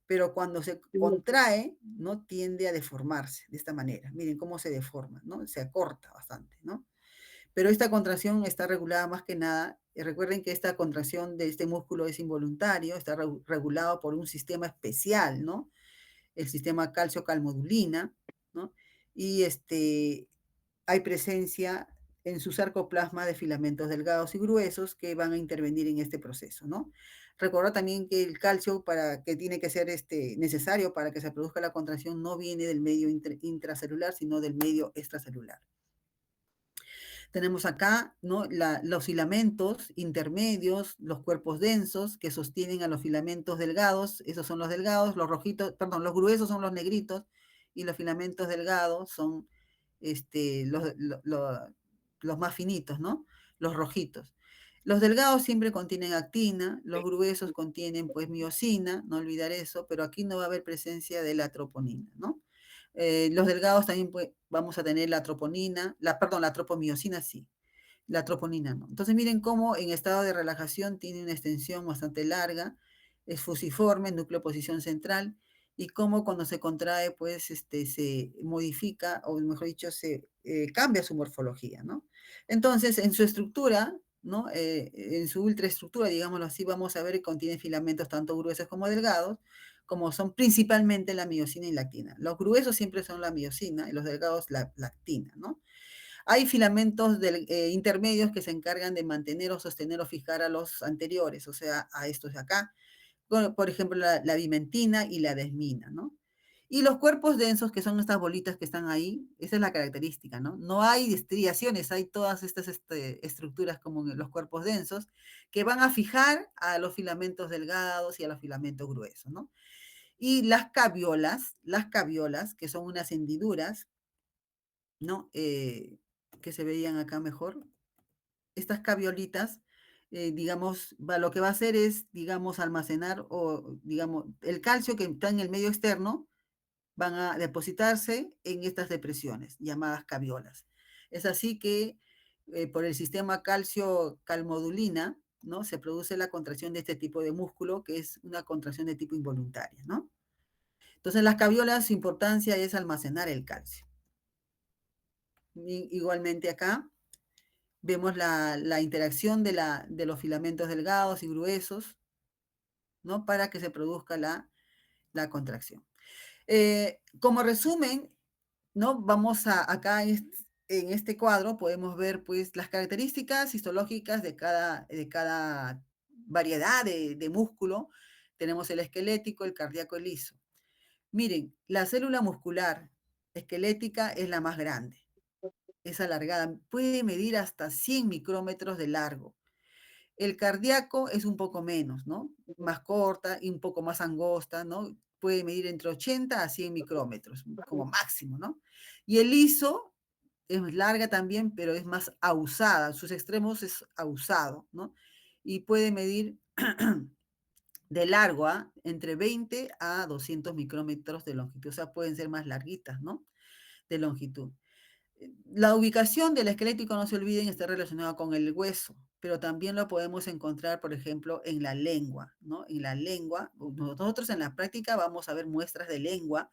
Speaker 1: pero cuando se contrae, ¿no? Tiende a deformarse de esta manera. Miren cómo se deforma, ¿no? Se acorta bastante, ¿no? Pero esta contracción está regulada más que nada. Recuerden que esta contracción de este músculo es involuntario, está regulado por un sistema especial, ¿no? El sistema calcio-calmodulina, ¿no? Y hay presencia en su sarcoplasma de filamentos delgados y gruesos que van a intervenir en este proceso, ¿no? Recuerda también que el calcio que tiene que ser necesario para que se produzca la contracción no viene del medio intracelular, sino del medio extracelular. Tenemos acá, ¿no? Los filamentos intermedios, los cuerpos densos que sostienen a los filamentos delgados, esos son los delgados, los rojitos, perdón, los gruesos son los negritos y los filamentos delgados son los más finitos, ¿no? Los rojitos. Los delgados siempre contienen actina, los gruesos contienen pues miosina, no olvidar eso, pero aquí no va a haber presencia de la troponina, ¿no? Los delgados también pues, vamos a tener la troponina, la tropomiosina sí, la troponina no. Entonces miren cómo en estado de relajación tiene una extensión bastante larga, es fusiforme, núcleo posición central, y cómo cuando se contrae pues se modifica, o mejor dicho, se cambia su morfología, ¿no? Entonces en su estructura, ¿no? En su ultraestructura, digámoslo así, vamos a ver que contiene filamentos tanto gruesos como delgados, como son principalmente la miosina y la actina. Los gruesos siempre son la miosina y los delgados la actina, ¿no? Hay filamentos intermedios que se encargan de mantener o sostener o fijar a los anteriores, o sea, a estos de acá, por ejemplo, la bimentina y la desmina, ¿no? Y los cuerpos densos, que son estas bolitas que están ahí, esa es la característica, ¿no? No hay estriaciones, hay todas estas estructuras como en los cuerpos densos que van a fijar a los filamentos delgados y a los filamentos gruesos, ¿no? Y las caviolas, que son unas hendiduras, ¿no? Que se veían acá mejor. Estas caviolitas, digamos, lo que va a hacer es, digamos, almacenar o, digamos, el calcio que está en el medio externo van a depositarse en estas depresiones llamadas caviolas. Es así que por el sistema calcio-calmodulina, ¿no? Se produce la contracción de este tipo de músculo, que es una contracción de tipo involuntaria, ¿no? Entonces, las caviolas, su importancia es almacenar el calcio. Igualmente acá vemos la interacción de los filamentos delgados y gruesos, ¿no? Para que se produzca la contracción. Como resumen, ¿no? Vamos acá en este cuadro podemos ver pues las características histológicas de cada variedad de músculo. Tenemos el esquelético, el cardíaco, el liso. Miren, la célula muscular esquelética es la más grande, es alargada, puede medir hasta 100 micrómetros de largo. El cardíaco es un poco menos, ¿no? Más corta y un poco más angosta, ¿no? Puede medir entre 80 a 100 micrómetros, como máximo, ¿no? Y el liso es larga también, pero es más ausada, sus extremos es ausado, ¿no? Y puede medir de largo, entre 20 a 200 micrómetros de longitud, o sea, pueden ser más larguitas, ¿no? De longitud. La ubicación del esquelético, no se olviden, está relacionada con el hueso, pero también lo podemos encontrar, por ejemplo, en la lengua, ¿no? En la lengua, nosotros en la práctica vamos a ver muestras de lengua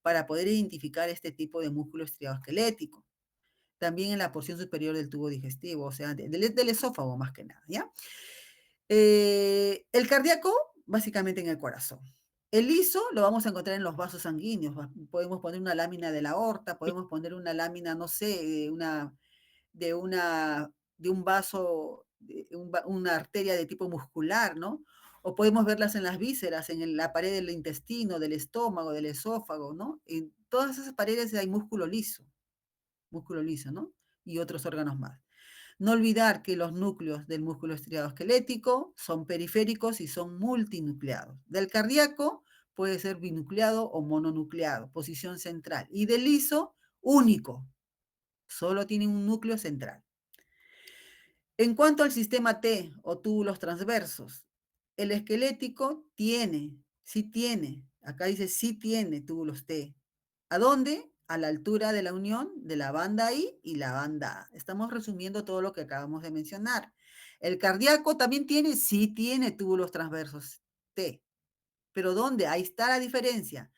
Speaker 1: para poder identificar este tipo de músculo estriado-esquelético. También en la porción superior del tubo digestivo, o sea, del esófago más que nada, ¿ya? El cardíaco, básicamente en el corazón. El liso lo vamos a encontrar en los vasos sanguíneos. Podemos poner una lámina de la aorta, podemos poner una lámina, no sé, de un vaso, una arteria de tipo muscular, ¿no? O podemos verlas en las vísceras, en la pared del intestino, del estómago, del esófago, ¿no? En todas esas paredes hay músculo liso, ¿no? Y otros órganos más. No olvidar que los núcleos del músculo estriado esquelético son periféricos y son multinucleados. Del cardíaco puede ser binucleado o mononucleado, posición central. Y del liso, único. Solo tiene un núcleo central. En cuanto al sistema T o túbulos transversos, El esquelético tiene, sí tiene, acá dice sí tiene túbulos T. ¿A dónde? A la altura de la unión de la banda I y la banda A. Estamos resumiendo todo lo que acabamos de mencionar. El cardíaco también tiene, sí tiene túbulos transversos T. ¿Pero dónde? Ahí está la diferencia.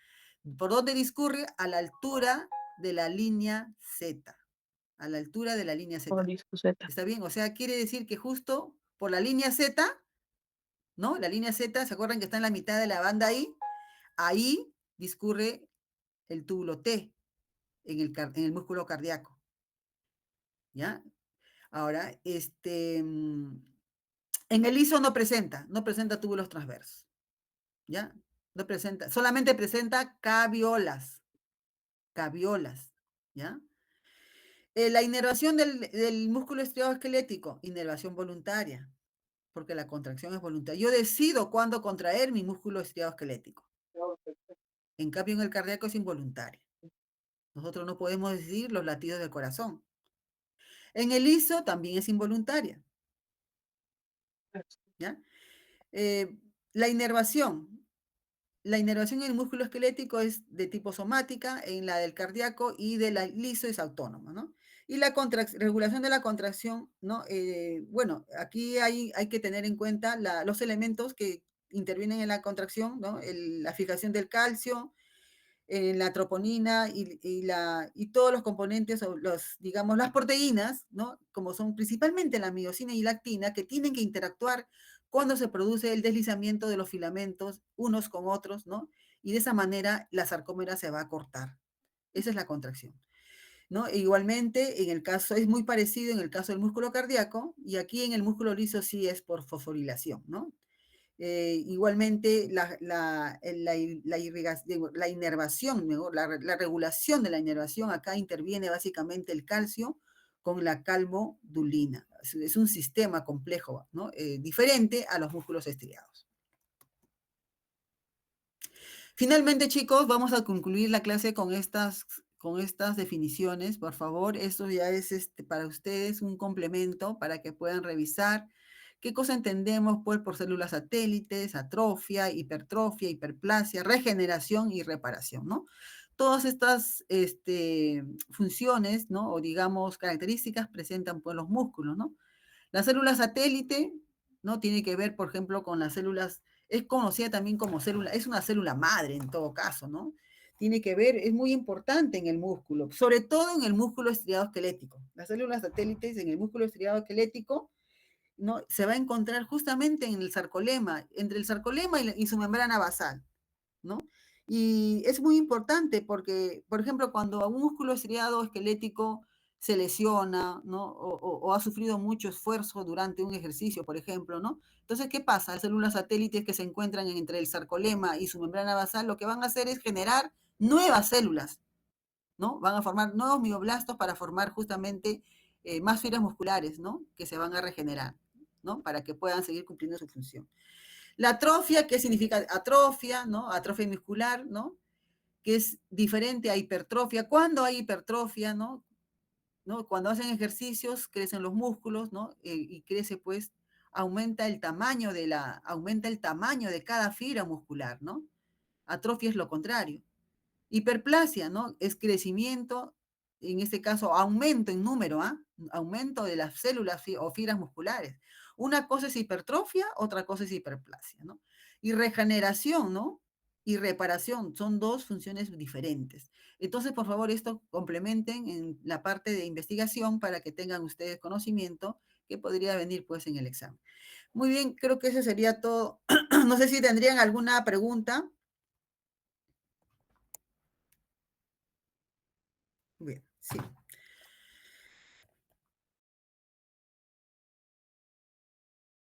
Speaker 1: ¿Por dónde discurre? A la altura de la línea Z. A la altura de la línea Z.
Speaker 3: O disco Z.
Speaker 1: ¿Está bien? O sea, quiere decir que justo por la línea Z, ¿no? La línea Z, ¿se acuerdan que está en la mitad de la banda I? Ahí discurre el túbulo T en el músculo cardíaco. ¿Ya? Ahora, en el liso no presenta túbulos transversos. ¿Ya? No presenta, solamente presenta caviolas. Caviolas. ¿Ya? La inervación del músculo estriado esquelético, inervación voluntaria, porque la contracción es voluntaria. Yo decido cuándo contraer mi músculo estriado esquelético. En cambio, en el cardíaco es involuntaria. Nosotros no podemos decidir los latidos del corazón. En el liso también es involuntaria. ¿Ya? La inervación en el músculo esquelético es de tipo somática, en la del cardíaco y de la liso es autónoma, ¿no? Y la regulación de la contracción, ¿no? Bueno, aquí hay que tener en cuenta los elementos que intervienen en la contracción, ¿no? La fijación del calcio, la troponina y todos los componentes, o digamos, las proteínas, ¿no? Como son principalmente la miosina y lactina, que tienen que interactuar cuando se produce el deslizamiento de los filamentos unos con otros, ¿no? Y de esa manera la sarcómera se va a cortar. Esa es la contracción, ¿no? E igualmente, es muy parecido en el caso del músculo cardíaco, y aquí en el músculo liso sí es por fosforilación, ¿no? Igualmente, la inervación, la regulación de la inervación, acá interviene básicamente el calcio con la calmodulina. Es un sistema complejo, ¿no? Diferente a los músculos estriados. Finalmente, chicos, vamos a concluir la clase con estas definiciones. Por favor, esto ya es para ustedes un complemento para que puedan revisar. ¿Qué cosa entendemos pues, por células satélites, atrofia, hipertrofia, hiperplasia, regeneración y reparación, ¿no? Todas estas funciones, ¿no? O digamos características presentan pues los músculos, ¿no? La célula satélite, ¿no? Tiene que ver, por ejemplo, con las células, es conocida también como célula, es una célula madre en todo caso, ¿no? Tiene que ver, es muy importante en el músculo, sobre todo en el músculo estriado esquelético. Las células satélites en el músculo estriado esquelético, ¿no? Se va a encontrar justamente en el sarcolema, entre el sarcolema y su membrana basal, ¿no? Y es muy importante porque, por ejemplo, cuando un músculo estriado esquelético se lesiona, ¿no? O ha sufrido mucho esfuerzo durante un ejercicio, por ejemplo, ¿no? Entonces, ¿qué pasa? Las células satélites que se encuentran entre el sarcolema y su membrana basal, lo que van a hacer es generar nuevas células, ¿no? Van a formar nuevos mioblastos para formar justamente más fibras musculares, ¿no? Que se van a regenerar, ¿no? Para que puedan seguir cumpliendo su función. La atrofia, ¿qué significa atrofia, no? Atrofia muscular, ¿no? Que es diferente a hipertrofia. ¿Cuándo hay hipertrofia, no? Cuando hacen ejercicios, crecen los músculos, ¿no? Y crece, pues, aumenta el tamaño de cada fibra muscular, ¿no? Atrofia es lo contrario. Hiperplasia, ¿no? Es crecimiento, en este caso, aumento en número, ¿ah? Aumento de las células o fibras musculares. Una cosa es hipertrofia, otra cosa es hiperplasia, ¿no? Y regeneración, ¿no? Y reparación, son dos funciones diferentes. Entonces, por favor, esto complementen en la parte de investigación para que tengan ustedes conocimiento que podría venir, pues, en el examen. Muy bien, creo que eso sería todo. No sé si tendrían alguna pregunta. Bien, sí.